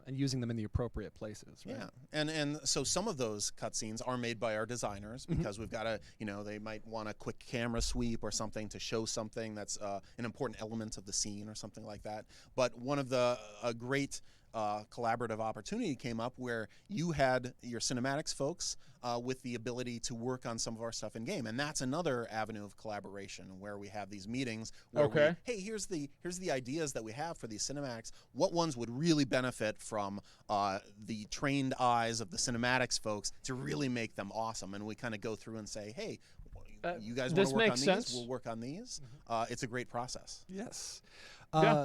And using them in the appropriate places. Right? Yeah, and so some of those cutscenes are made by our designers because we've got they might want a quick camera sweep or something to show something that's an important element of the scene or something like that. But one of the great collaborative opportunity came up where you had your cinematics folks with the ability to work on some of our stuff in game, and that's another avenue of collaboration where we have these meetings where hey, here's the ideas that we have for these cinematics. What ones would really benefit from the trained eyes of the cinematics folks to really make them awesome? And we kind of go through and say, hey, you guys want to work on these? We'll work on these. It's a great process. Yes.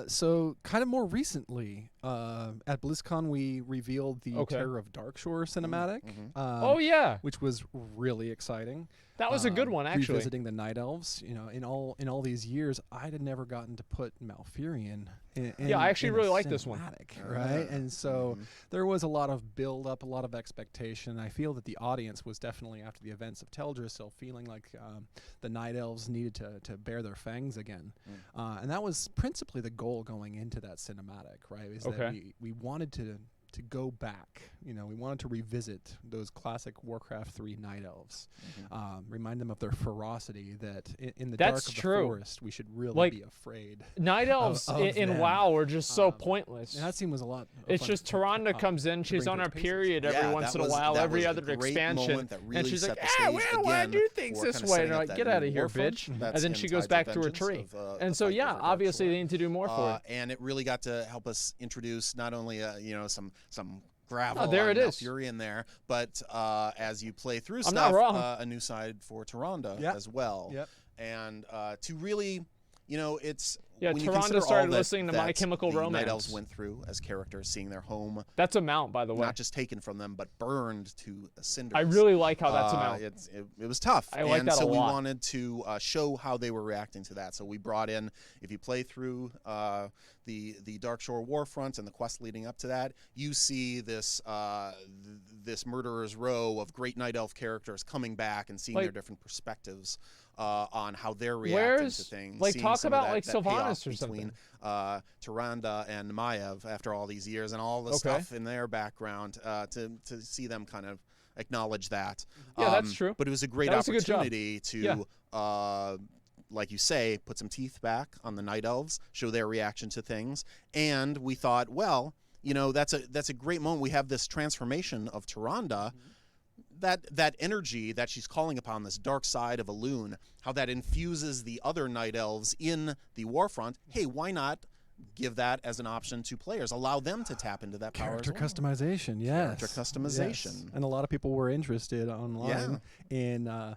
So kind of more recently, at BlizzCon, we revealed the Terror of Darkshore cinematic. Oh yeah, which was really exciting. That was a good one, actually. Revisiting the Night Elves, in all these years, I had never gotten to put Malfurion in I actually really like this one. Right? And so there was a lot of build-up, a lot of expectation. I feel that the audience was definitely, after the events of Teldrassil, feeling like the Night Elves needed to bear their fangs again. And that was principally the goal going into that cinematic, right? Is that we wanted to go back, we wanted to revisit those classic Warcraft 3 Night Elves, remind them of their ferocity, that in the dark of the forest we should really be afraid. Night Elves in WoW are just so pointless. And that scene was a lot. It's just Tyrande comes in, she's on her period every once in a while, every other expansion, and she's like, we don't want to do things this way. And they're like, get out of here, bitch. And then she goes back to her tree. And so, obviously they need to do more for it. And it really got to help us introduce not only, some gravel there it is. Malfurion there, but as you play through I'm not wrong. a new side for Tyrande as well. And to really, it's... Yeah, Tyrande started listening to My Chemical Romance. Night Elves went through as characters, seeing their home. That's a mount, by the way. Not just taken from them, but burned to cinders. I really like how that's a mount. It was tough. I like that a lot. And so we wanted to show how they were reacting to that. So we brought in, if you play through the Darkshore Warfront and the quest leading up to that, you see this this Murderer's Row of great Night Elf characters coming back and seeing their different perspectives on how they're reacting to things. Like, talk about like Sylvanas or something. Between Tyrande and Maiev after all these years, and all the stuff in their background, to see them kind of acknowledge that. Yeah, that's true. But it was a great opportunity to, like you say, put some teeth back on the Night Elves, show their reaction to things, and we thought, well, that's a great moment. We have this transformation of Tyrande. That energy that she's calling upon, this dark side of Elune, how that infuses the other Night Elves in the Warfront. Hey, why not give that as an option to players? Allow them to tap into that power as well. Customization, yes. Character customization. Yes. And a lot of people were interested online in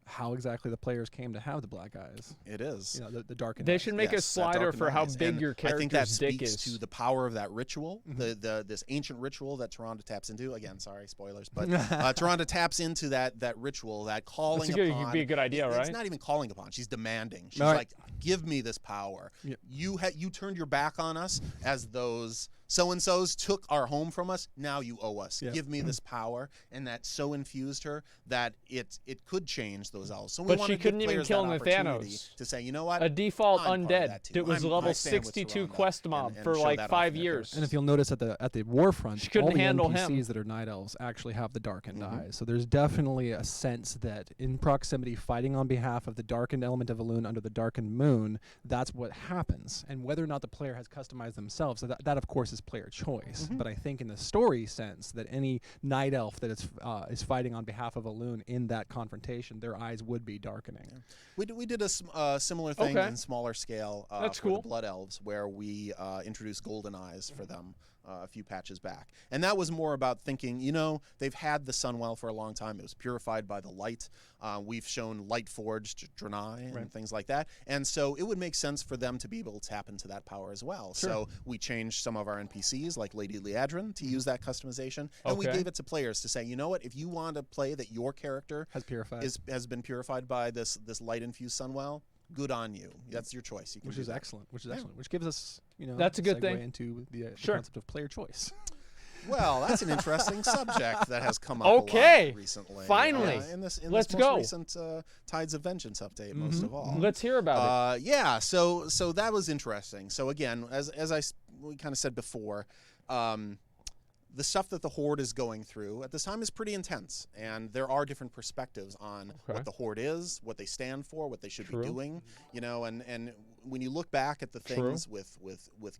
how exactly the players came to have the black eyes. It is. The darkened They eyes. should make a slider for how big your character's dick is. I think that speaks to the power of that ritual, this ancient ritual that Tyrande taps into. Again, sorry, spoilers, but Tyrande taps into that ritual, that calling upon. It'd be a good idea, right? It's not even calling upon. She's demanding. She's like, give me this power. Yep. You turned your back on us as those so-and-sos took our home from us. Now you owe us. Yep. Give me this power. And that so infused her that it could change those elves. So but she couldn't even kill Nathanos. To say, you know what? A default undead. It was a level 62 quest mob for like 5 years. And if you'll notice at the Warfront, she couldn't handle NPCs that are Night Elves actually have the darkened eyes. So there's definitely a sense that in proximity, fighting on behalf of the darkened element of Elune under the darkened moon, that's what happens. And whether or not the player has customized themselves, so that of course is player choice. But I think in the story sense that any Night Elf that is fighting on behalf of Elune in that confrontation, their eyes would be darkening. Yeah. We did a similar thing in smaller scale That's for cool. the Blood Elves, where we introduced golden eyes for them a few patches back. And that was more about thinking, they've had the Sunwell for a long time. It was purified by the light. We've shown light-forged Draenei and things like that. And so it would make sense for them to be able to tap into that power as well. Sure. So we changed some of our NPCs, like Lady Liadrin, to use that customization. And we gave it to players to say, you know what, if you want to play that your character has been purified by this light-infused Sunwell, good on you. That's your choice. Which is excellent. Which gives us, that's a good thing into the concept of player choice. Well, that's an interesting subject that has come up a lot recently. Finally. In this Let's most go. recent Tides of Vengeance update, most of all. Let's hear about it. Yeah, so that was interesting. So again, as we kind of said before, the stuff that the Horde is going through at this time is pretty intense, and there are different perspectives on what the Horde is, what they stand for, what they should be doing, and when you look back at the things with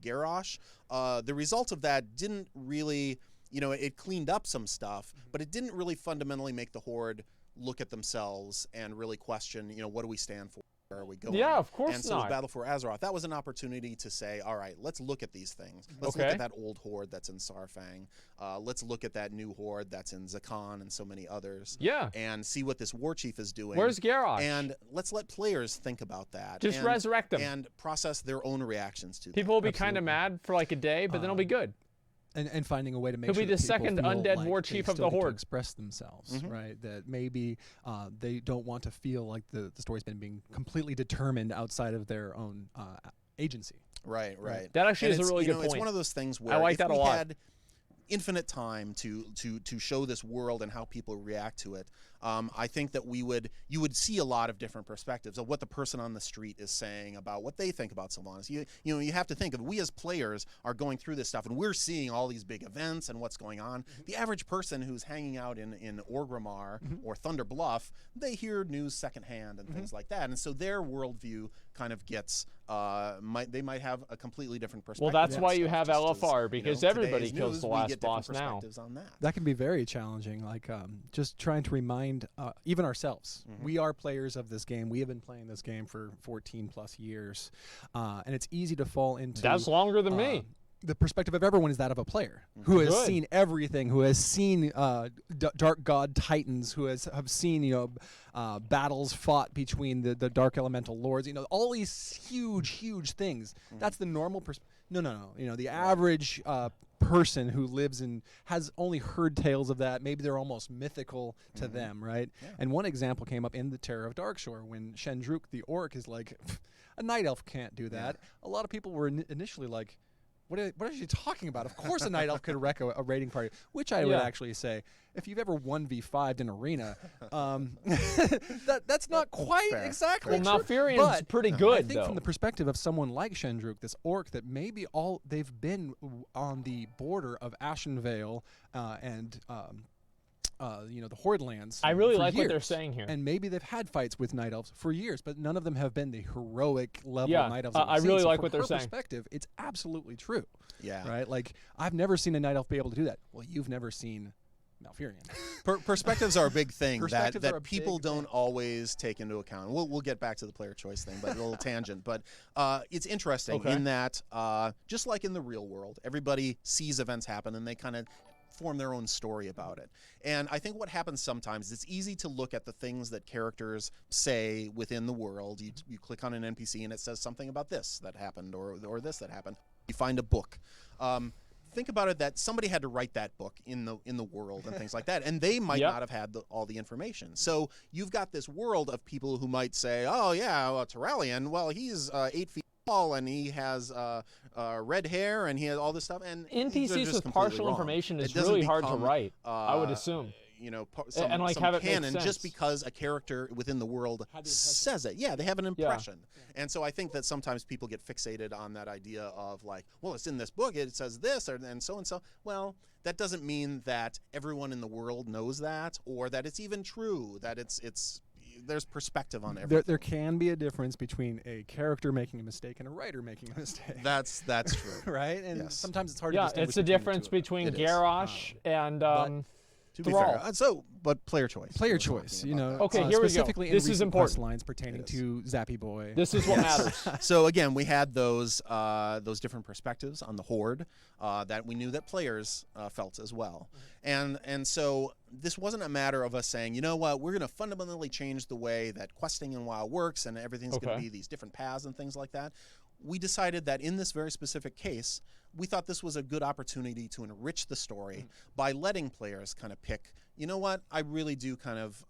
Garrosh, the result of that didn't really, it cleaned up some stuff, but it didn't really fundamentally make the Horde look at themselves and really question, what do we stand for? where are we going? Yeah, of course And so not. with Battle for Azeroth, that was an opportunity to say, all right, let's look at these things. Let's look Okay. at that old horde that's in Sarfang. Let's look at that new horde that's in Zakan and so many others. Yeah. And see what this war chief is doing. Where's Garrosh? And let's let players think about that. Just and, resurrect them. And process their own reactions to People will be kind of mad for like a day, but then it'll be good. And finding a way to make He'll sure be the that people second feel undead like war they chief of still the get to Horde. express themselves, right? That maybe they don't want to feel like the story's been being completely determined outside of their own agency. Right. That actually And is a really good It's point. one of those things where I like if that a we lot. had infinite time to show this world and how people react to it, I think that you would see a lot of different perspectives of what the person on the street is saying about what they think about Sylvanas. You have to think of, we as players are going through this stuff and we're seeing all these big events and what's going on. The average person who's hanging out in Orgrimmar or Thunder Bluff, they hear news secondhand and things like that, and so their worldview kind of gets they might have a completely different perspective. Well, that's on why you stuff, have just as, LFR, because today's everybody kills news, the we last get different boss now. perspectives on that. That can be very challenging. Like just trying to remind even ourselves, we are players of this game. We have been playing this game for 14 plus years, and it's easy to fall into. That's longer than me. The perspective of everyone is that of a player who has Good. seen everything, who has seen Dark God Titans, who have seen battles fought between the Dark Elemental Lords. All these huge things. That's the normal perspective. No. The average person who lives and has only heard tales of that. Maybe they're almost mythical to them, right? Yeah. And one example came up in the Terror of Darkshore when Shendruk the orc is like, a night elf can't do that. Yeah. A lot of people were initially like, what are you talking about? Of course a night elf could wreck a raiding party, which I would actually say, if you've ever 1v5'd in arena, that's not quite exactly Well, true. Malfurion's pretty good, I think though. from the perspective of someone like Shendruk, this orc, that maybe they've been on the border of Ashenvale and the Horde lands. I really for like what years. they're saying here. And maybe they've had fights with night elves for years, but none of them have been the heroic level Yeah, night elves. I really so like from what they're her saying. Perspective, it's absolutely true. Yeah. Right. Like I've never seen a night elf be able to do that. Well, you've never seen Malfurion. Perspectives are a big thing Perspectives are a that people big don't thing. always take into account. We'll get back to the player choice thing, but a little tangent. But it's interesting in that just like in the real world, everybody sees events happen and they kind of form their own story about it. And I think what happens sometimes, it's easy to look at the things that characters say within the world. You click on an NPC and it says something about this that happened or this that happened. You find a book. Think about it that somebody had to write that book in the world and things like that, and they might not have had all the information. So you've got this world of people who might say, "Oh yeah, Terralion. Well, he's 8 feet tall and he has red hair and he has all this stuff." And NPCs with partial information is really hard to write. I would assume. Some have it make canon sense. just because a character within the world says it. Yeah, they have an impression. And so I think that sometimes people get fixated on that idea of like, well, it's in this book, it says this, and so and so. Well, that doesn't mean that everyone in the world knows that, or that it's even true, that there's perspective on everything. There can be a difference between a character making a mistake and a writer making a mistake. That's true. Right? And sometimes it's hard to Yeah, distinguish it's the difference between It is. Garrosh and To be Thrall. fair. But player choice. Player We're choice, talking about that. Okay, here we go. specifically This in is recent quest important. lines pertaining to Zappy Boy. This is what matters. So again, we had those different perspectives on the Horde that we knew that players felt as well, and so this wasn't a matter of us saying, you know what, we're going to fundamentally change the way that questing in WoW works, and everything's going to be these different paths and things like that. We decided that in this very specific case, we thought this was a good opportunity to enrich the story by letting players kind of pick, you know what, I really do kind of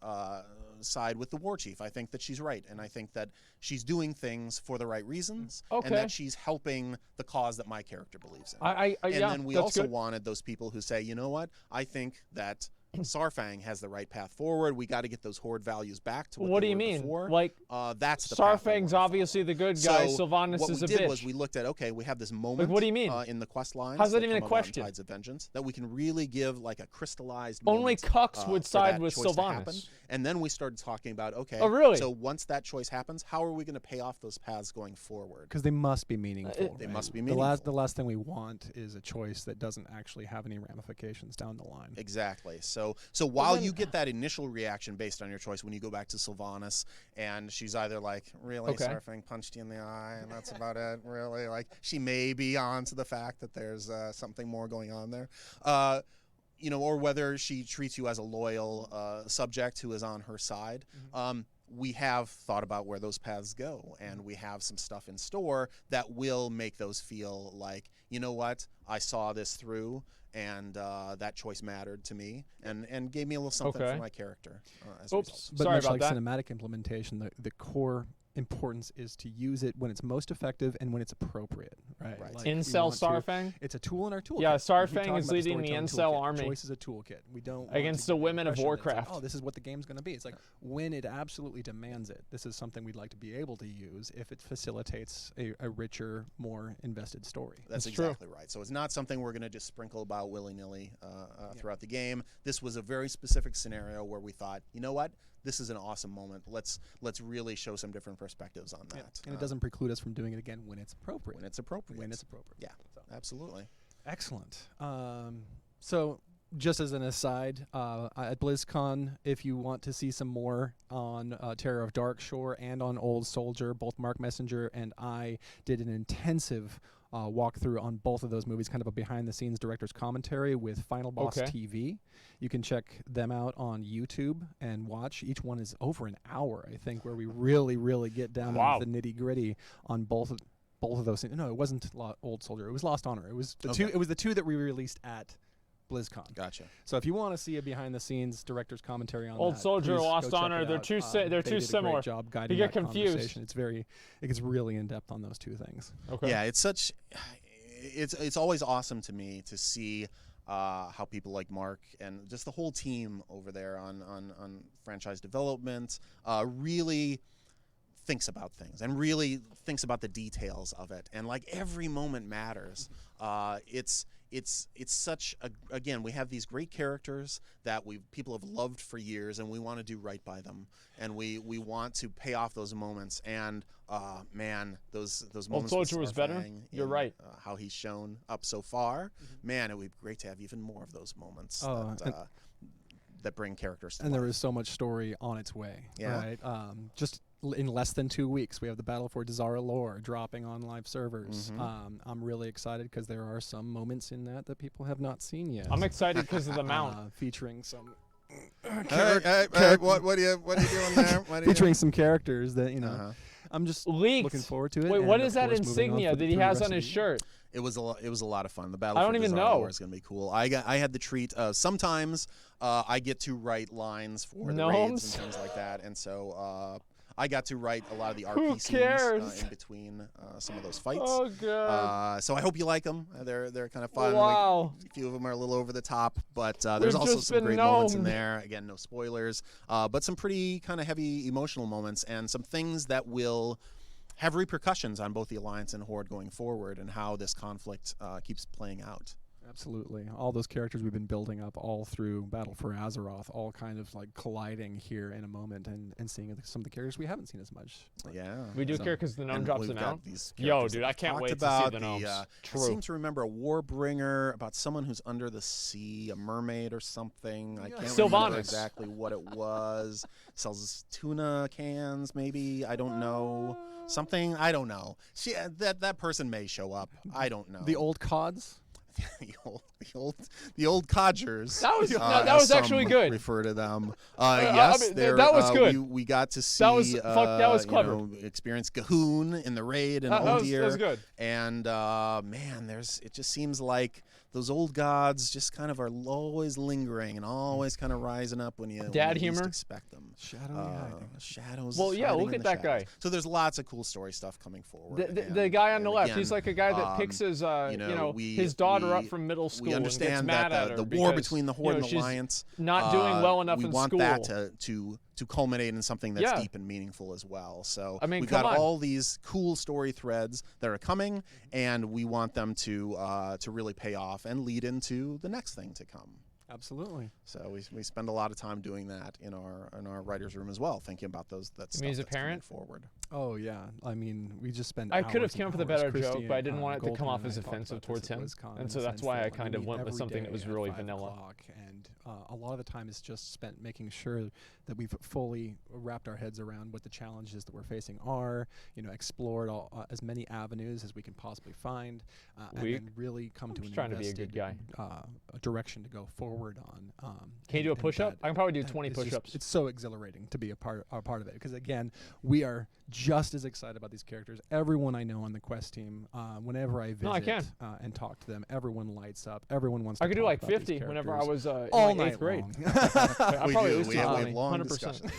side with the war chief. I think that she's right, and I think that she's doing things for the right reasons, and that she's helping the cause that my character believes in. And then we also wanted those people who say, you know what, I think that Sarfang has the right path forward. We got to get those Horde values back to what do they you were mean? before. Like, that's the path we Sarfang's wanna obviously the good guy. So Sylvanas what is we a did bitch. was we looked at, okay, we have this moment what do you mean? In the quest lines. How's that even a come about in question? Tides of Vengeance, that we can really give like a crystallized Only moment, cucks would for side that with choice to happen. Sylvanas. And then we started talking about, okay, Oh, really? so once that choice happens, how are we going to pay off those paths going forward? Because they must be meaningful. They right? must be The meaningful. last thing we want is a choice that doesn't actually have any ramifications down the line. Exactly. So So while you get that initial reaction based on your choice when you go back to Sylvanas, and she's either like, really, Starfang punched you in the eye, and that's about it, really? Like, she may be on to the fact that there's something more going on there. Or whether she treats you as a loyal subject who is on her side. We have thought about where those paths go, and we have some stuff in store that will make those feel like, you know what, I saw this through, and that choice mattered to me, and gave me a little something for my character. As a result. But Sorry much about like that. cinematic implementation, the core importance is to use it when it's most effective and when it's appropriate, right? Like Incel Starfang? It's a tool in our toolkit. Yeah, Starfang is leading the Incel army. Choice is a toolkit. We don't against the women of Warcraft. Like, oh, this is what the game's going to be. It's like when it absolutely demands it. This is something we'd like to be able to use if it facilitates a richer, more invested story. That's exactly right. So it's not something we're going to just sprinkle about willy-nilly throughout the game. This was a very specific scenario where we thought, you know what? This is an awesome moment. Let's really show some different perspectives on that. Yeah. And it doesn't preclude us from doing it again when it's appropriate. When it's appropriate. Yeah, so. Absolutely. Excellent. So just as an aside, at BlizzCon, if you want to see some more on Terror of Darkshore and on Old Soldier, both Mark Messenger and I did an intensive walkthrough on both of those movies, kind of a behind-the-scenes director's commentary with Final Boss TV. You can check them out on YouTube and watch. Each one is over an hour, I think, where we really, really get down into the nitty-gritty on both of those things. No, it wasn't Old Soldier. It was Lost Honor. It was the two. It was the two that we released at BlizzCon. Gotcha. So if you want to see a behind-the-scenes director's commentary on Old Soldier, Lost Honor, they're too similar. Great job guiding you get that confused. Conversation. It gets really in depth on those two things. Okay. Yeah, it's always awesome to me to see how people like Mark and just the whole team over there on franchise development really thinks about things and really thinks about the details of it, and like every moment matters. It's such again, we have these great characters that people have loved for years, and we want to do right by them, and we want to pay off those moments. And man, those moments. Old Soldier was better. You're right. How he's shown up so far, man, it would be great to have even more of those moments that bring characters to life. There is so much story on its way. Yeah. Right. Just in less than 2 weeks, we have the Battle for Dazara lore dropping on live servers. I'm really excited because there are some moments in that people have not seen yet. I'm excited because of the mount. Featuring some what are you doing there? Featuring some characters that, I'm just Leaked. looking forward to it. Wait, and what of is that course, moving on insignia for that the- he for the has rest on of his the shirt? It was a lot of fun. The Battle I for don't even Dazara know. lore is going to be cool. I had the treat of sometimes I get to write lines for the Gnomes? raids and things like that, and so I got to write a lot of the Who RP cares? scenes in between some of those fights. Oh god. So I hope you like them. They're kind of fun. Wow. A few of them are a little over the top, but there's We've also just some been great moments in gnomed. there. Again, no spoilers, but some pretty kind of heavy emotional moments and some things that will have repercussions on both the Alliance and Horde going forward, and how this conflict keeps playing out. Absolutely. All those characters we've been building up all through Battle for Azeroth, all kind of like colliding here in a moment and seeing some of the characters we haven't seen as much. Yeah. We do care because the gnome And drops we've the got mount. these Yo, characters dude, that I we've can't talked wait about. to see the gnomes. I True. seem to remember a Warbringer about someone who's under the sea, a mermaid or something. I can't remember Sylvanas. exactly what it was. Sells tuna cans, maybe. I don't know. Something. I don't know. That person may show up. I don't know. The old CODs? the old codgers. That was that as was actually some good. Refer to them. I Yes, mean, they're, that was good. We got to see. That was clever. Experience Gahoon in the raid and That was Ondir. good. And man, it just seems like those old gods just kind of are always lingering and always kind of rising up when you Dad least humor? expect them. Shadowy hiding. Shadows. Well, yeah, hiding look in at the that guy. shadows. So there's lots of cool story stuff coming forward. The guy on the left, again, he's like a guy that picks his his daughter up from middle school We understand and gets mad that at her the war because, between the Horde and she's the Alliance not doing well enough we in want school. that to culminate in something that's Yeah. deep and meaningful as well. So I mean, we've come got on. all these cool story threads that are coming, and we want them to really pay off and lead into the next thing to come. Absolutely. So we spend a lot of time doing that in our writers' room as well, thinking about that stuff mean, as a that's coming parent? forward. Oh yeah, I mean, we just spend. I could have hours and come up with a hours. better Christy joke, but I and, didn't want it to come Golden off and as I talked offensive about towards this at him, BlizzCon and in so the that's sense why that, I like, kind of we went meet with every something that day was at really 5 vanilla. o'clock, and a lot of the time is just spent making sure that we've fully wrapped our heads around what the challenges that we're facing are, explored as many avenues as we can possibly find, and then really come to an trying to be a good guy. Direction to go forward on. Can you do a push-up? I can probably do 20 push-ups. It's so exhilarating to be a part of it, because again, we are just as excited about these characters. Everyone I know on the quest team, whenever I visit and talk to them, everyone lights up. Everyone wants to I could do talk like about these 50 whenever I was all in night 8th grade. long. We have long 100%. discussions.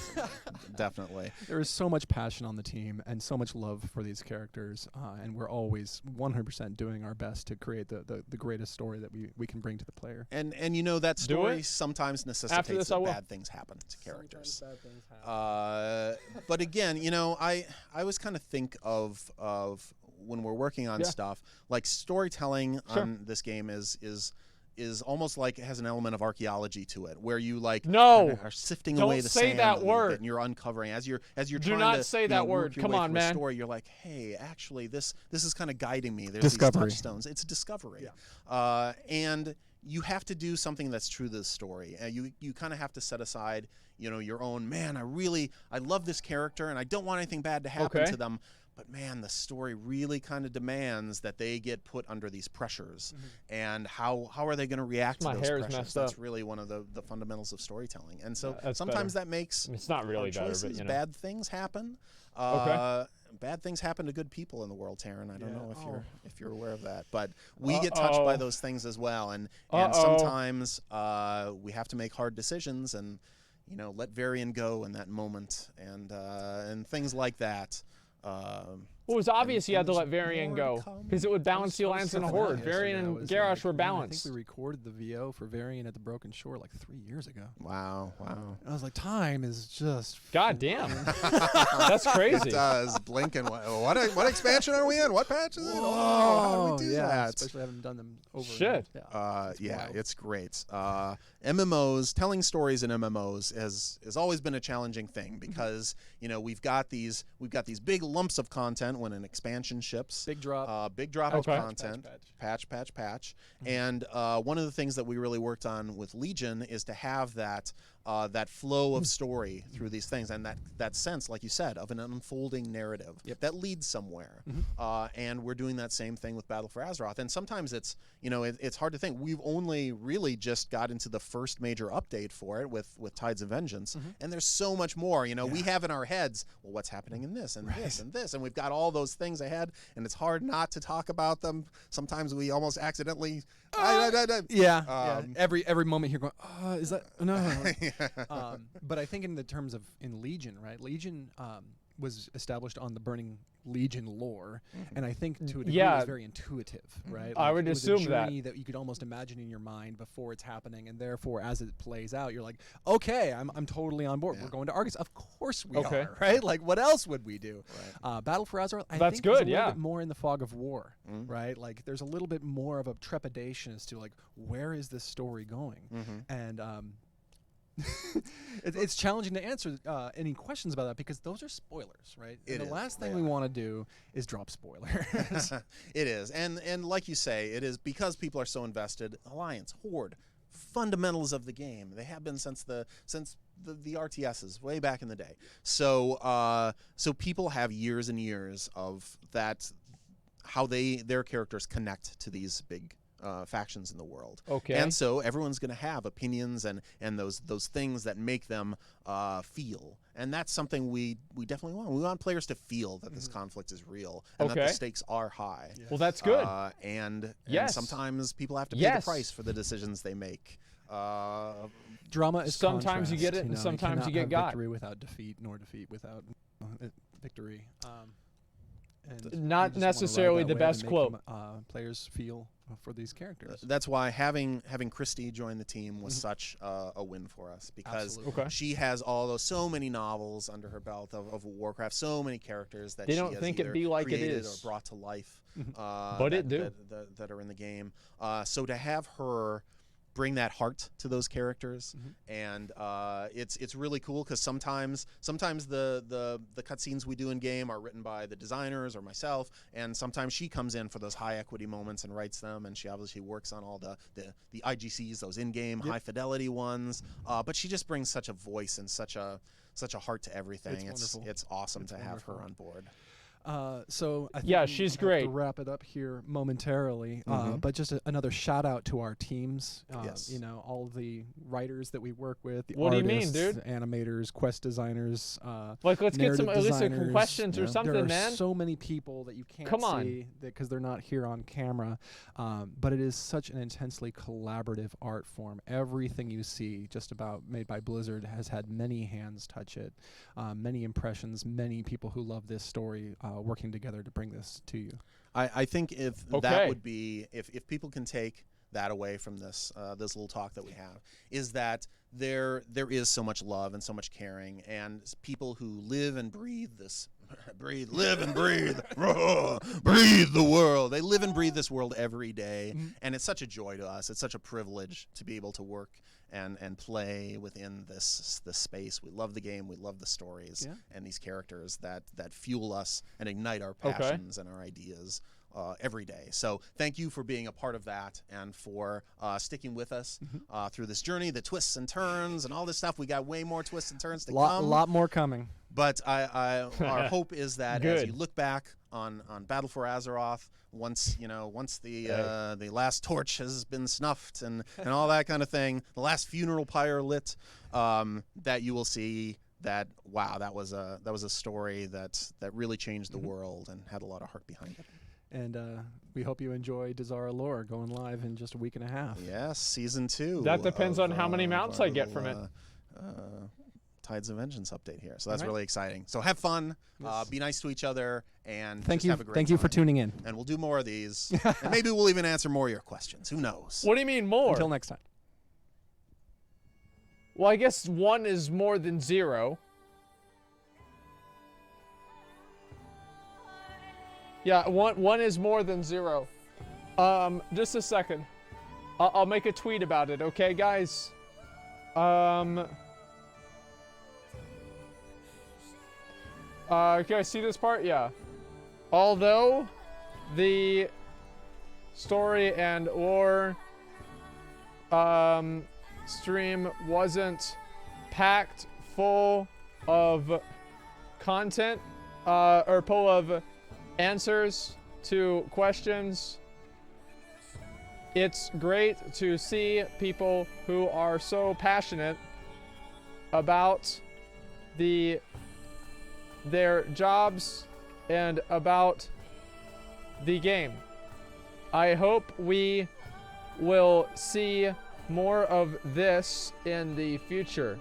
Definitely. There is so much passion on the team and so much love for these characters, and we're always 100% doing our best to create the greatest story that we can bring to the player. And that story sometimes necessitates that bad things happen to characters. Sometimes bad things happen. But again, I always kind of think of when we're working on stuff, like storytelling on this game is almost like it has an element of archaeology to it, where you are sifting away the sand that a little word. bit, and you're uncovering as you're Do trying not to say that work word. your Come way on, through a man. story. You're like, hey, actually, this is kind of guiding me. There's Discovery. these touchstones. It's a discovery, and you have to do something that's true to the story. You kind of have to set aside, your own, man, I love this character and I don't want anything bad to happen to them. But man, the story really kind of demands that they get put under these pressures. And how are they going to react to those hair is pressures? messed That's up. really one of the fundamentals of storytelling. And so That's sometimes better. that makes It's not really better, choices, but bad things happen. Bad things happen to good people in the world, Taryn. I don't know if you're aware of that, but we get touched by those things as well. And sometimes we have to make hard decisions and let Varian go in that moment and things like that. Well, it was obvious you had to let Varian go because it would balance the alliance in a horde. Varian and Garrosh were balanced. I think we recorded the VO for Varian at the Broken Shore like 3 years ago. Wow. I was like, time is just... God damn. That's crazy. It does. Blink and what expansion are we in? What patch is it? How do we do that? Especially having done them over. Shit. It's great. MMOs, telling stories in MMOs has always been a challenging thing because we've got these big lumps of content when an expansion ships. Big drop of content. Patch. And one of the things that we really worked on with Legion is to have that flow of story through these things and that sense, like you said, of an unfolding narrative that leads somewhere. And we're doing that same thing with Battle for Azeroth. And sometimes it's it's hard to think. We've only really just got into the first major update for it with Tides of Vengeance, and there's so much more. We have in our heads, well, what's happening in this and this and this, and we've got all those things ahead, and it's hard not to talk about them. Sometimes we almost accidentally. Every moment here going, is that no? But I think in the terms of in Legion, right? Legion was established on the Burning Legion lore, and I think to a degree it was very intuitive, right? I would assume it was a journey that you could almost imagine in your mind before it's happening, and therefore as it plays out, you're like, okay, I'm totally on board. We're going to Argus, of course we are, right? Like what else would we do? Right. Battle for Azeroth, I think, is a little bit more in the fog of war, right? Like there's a little bit more of a trepidation as to like where is this story going, and it's challenging to answer any questions about that because those are spoilers, right? And the last thing we want to do is drop spoilers. It is, and like you say, it is because people are so invested. Alliance, Horde, fundamentals of the game. They have been since the RTSs way back in the day. So people have years and years of that, how their characters connect to these big factions in the world. And so everyone's going to have opinions and those things that make them feel. And that's something we definitely want. We want players to feel that this conflict is real and that the stakes are high. Well, that's good. And sometimes people have to pay the price for the decisions they make. Drama is sometimes contrast, you get it, and sometimes you get got. Victory without defeat, nor defeat without victory. And not necessarily the best quote. Players feel for these characters. That's why having Christy join the team was such a win for us because she has so many novels under her belt of Warcraft, so many characters that they she don't has think either it be like it created is or brought to life. But it do that are in the game. So to have her bring that heart to those characters, and it's really cool because sometimes the cutscenes we do in game are written by the designers or myself, and sometimes she comes in for those high equity moments and writes them, and she obviously works on all the IGCs, those in-game high fidelity ones, but she just brings such a voice and such a heart to everything. It's awesome to have her on board. So I think Yeah, we she's have great. to wrap it up here momentarily, but just another shout out to our teams. Yes. You know, all the writers that we work with, the What do you mean, artists, dude? animators, quest designers. Like, let's get some narrative at least some designers. questions or Yeah. something, There are man. so many people that you can't Come on. see because they're not here on camera, but it is such an intensely collaborative art form. Everything you see, just about made by Blizzard, has had many hands touch it, many impressions, many people who love this story working together to bring this to you. I think if Okay. that would be if people can take that away from this this little talk that we have, is that there is so much love and so much caring, and people who live and breathe this live and breathe breathe the world. They live and breathe this world every day, and it's such a joy to us. It's such a privilege to be able to work and play within this space. We love the game, we love the stories, and these characters that fuel us and ignite our passions and our ideas every day. So thank you for being a part of that, and for sticking with us through this journey, the twists and turns and all this stuff. We got way more twists and turns to come. A lot more coming. But our hope is that as Good. you look back on Battle for Azeroth, once the last torch has been snuffed and all that kind of thing, the last funeral pyre lit, that you will see that, wow, that was a story that really changed the world and had a lot of heart behind it. And we hope you enjoy Desara Lore going live in just a week and a half. Yes, season 2. That depends on how many of mounts our I get from it. Tides of Vengeance update here. So that's really exciting. So have fun, be nice to each other, and Thank just you. have a great Thank you for time. tuning in. And we'll do more of these. And maybe we'll even answer more of your questions. Who knows? What do you mean more? Until next time. Well, I guess 1 is more than 0. Yeah, one is more than 0. Just a second. I'll make a tweet about it, okay, guys? Can I see this part? Yeah. Although the story and lore stream wasn't packed full of content or full of answers to questions, it's great to see people who are so passionate about their jobs and about the game. I hope we will see more of this in the future,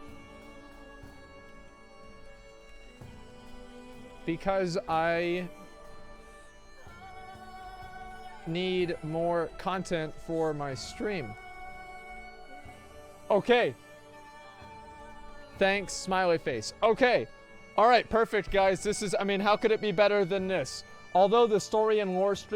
because I need more content for my stream. Okay. Thanks, smiley face. Okay. All right, perfect, guys. This is, I mean, how could it be better than this? Although the story and lore stream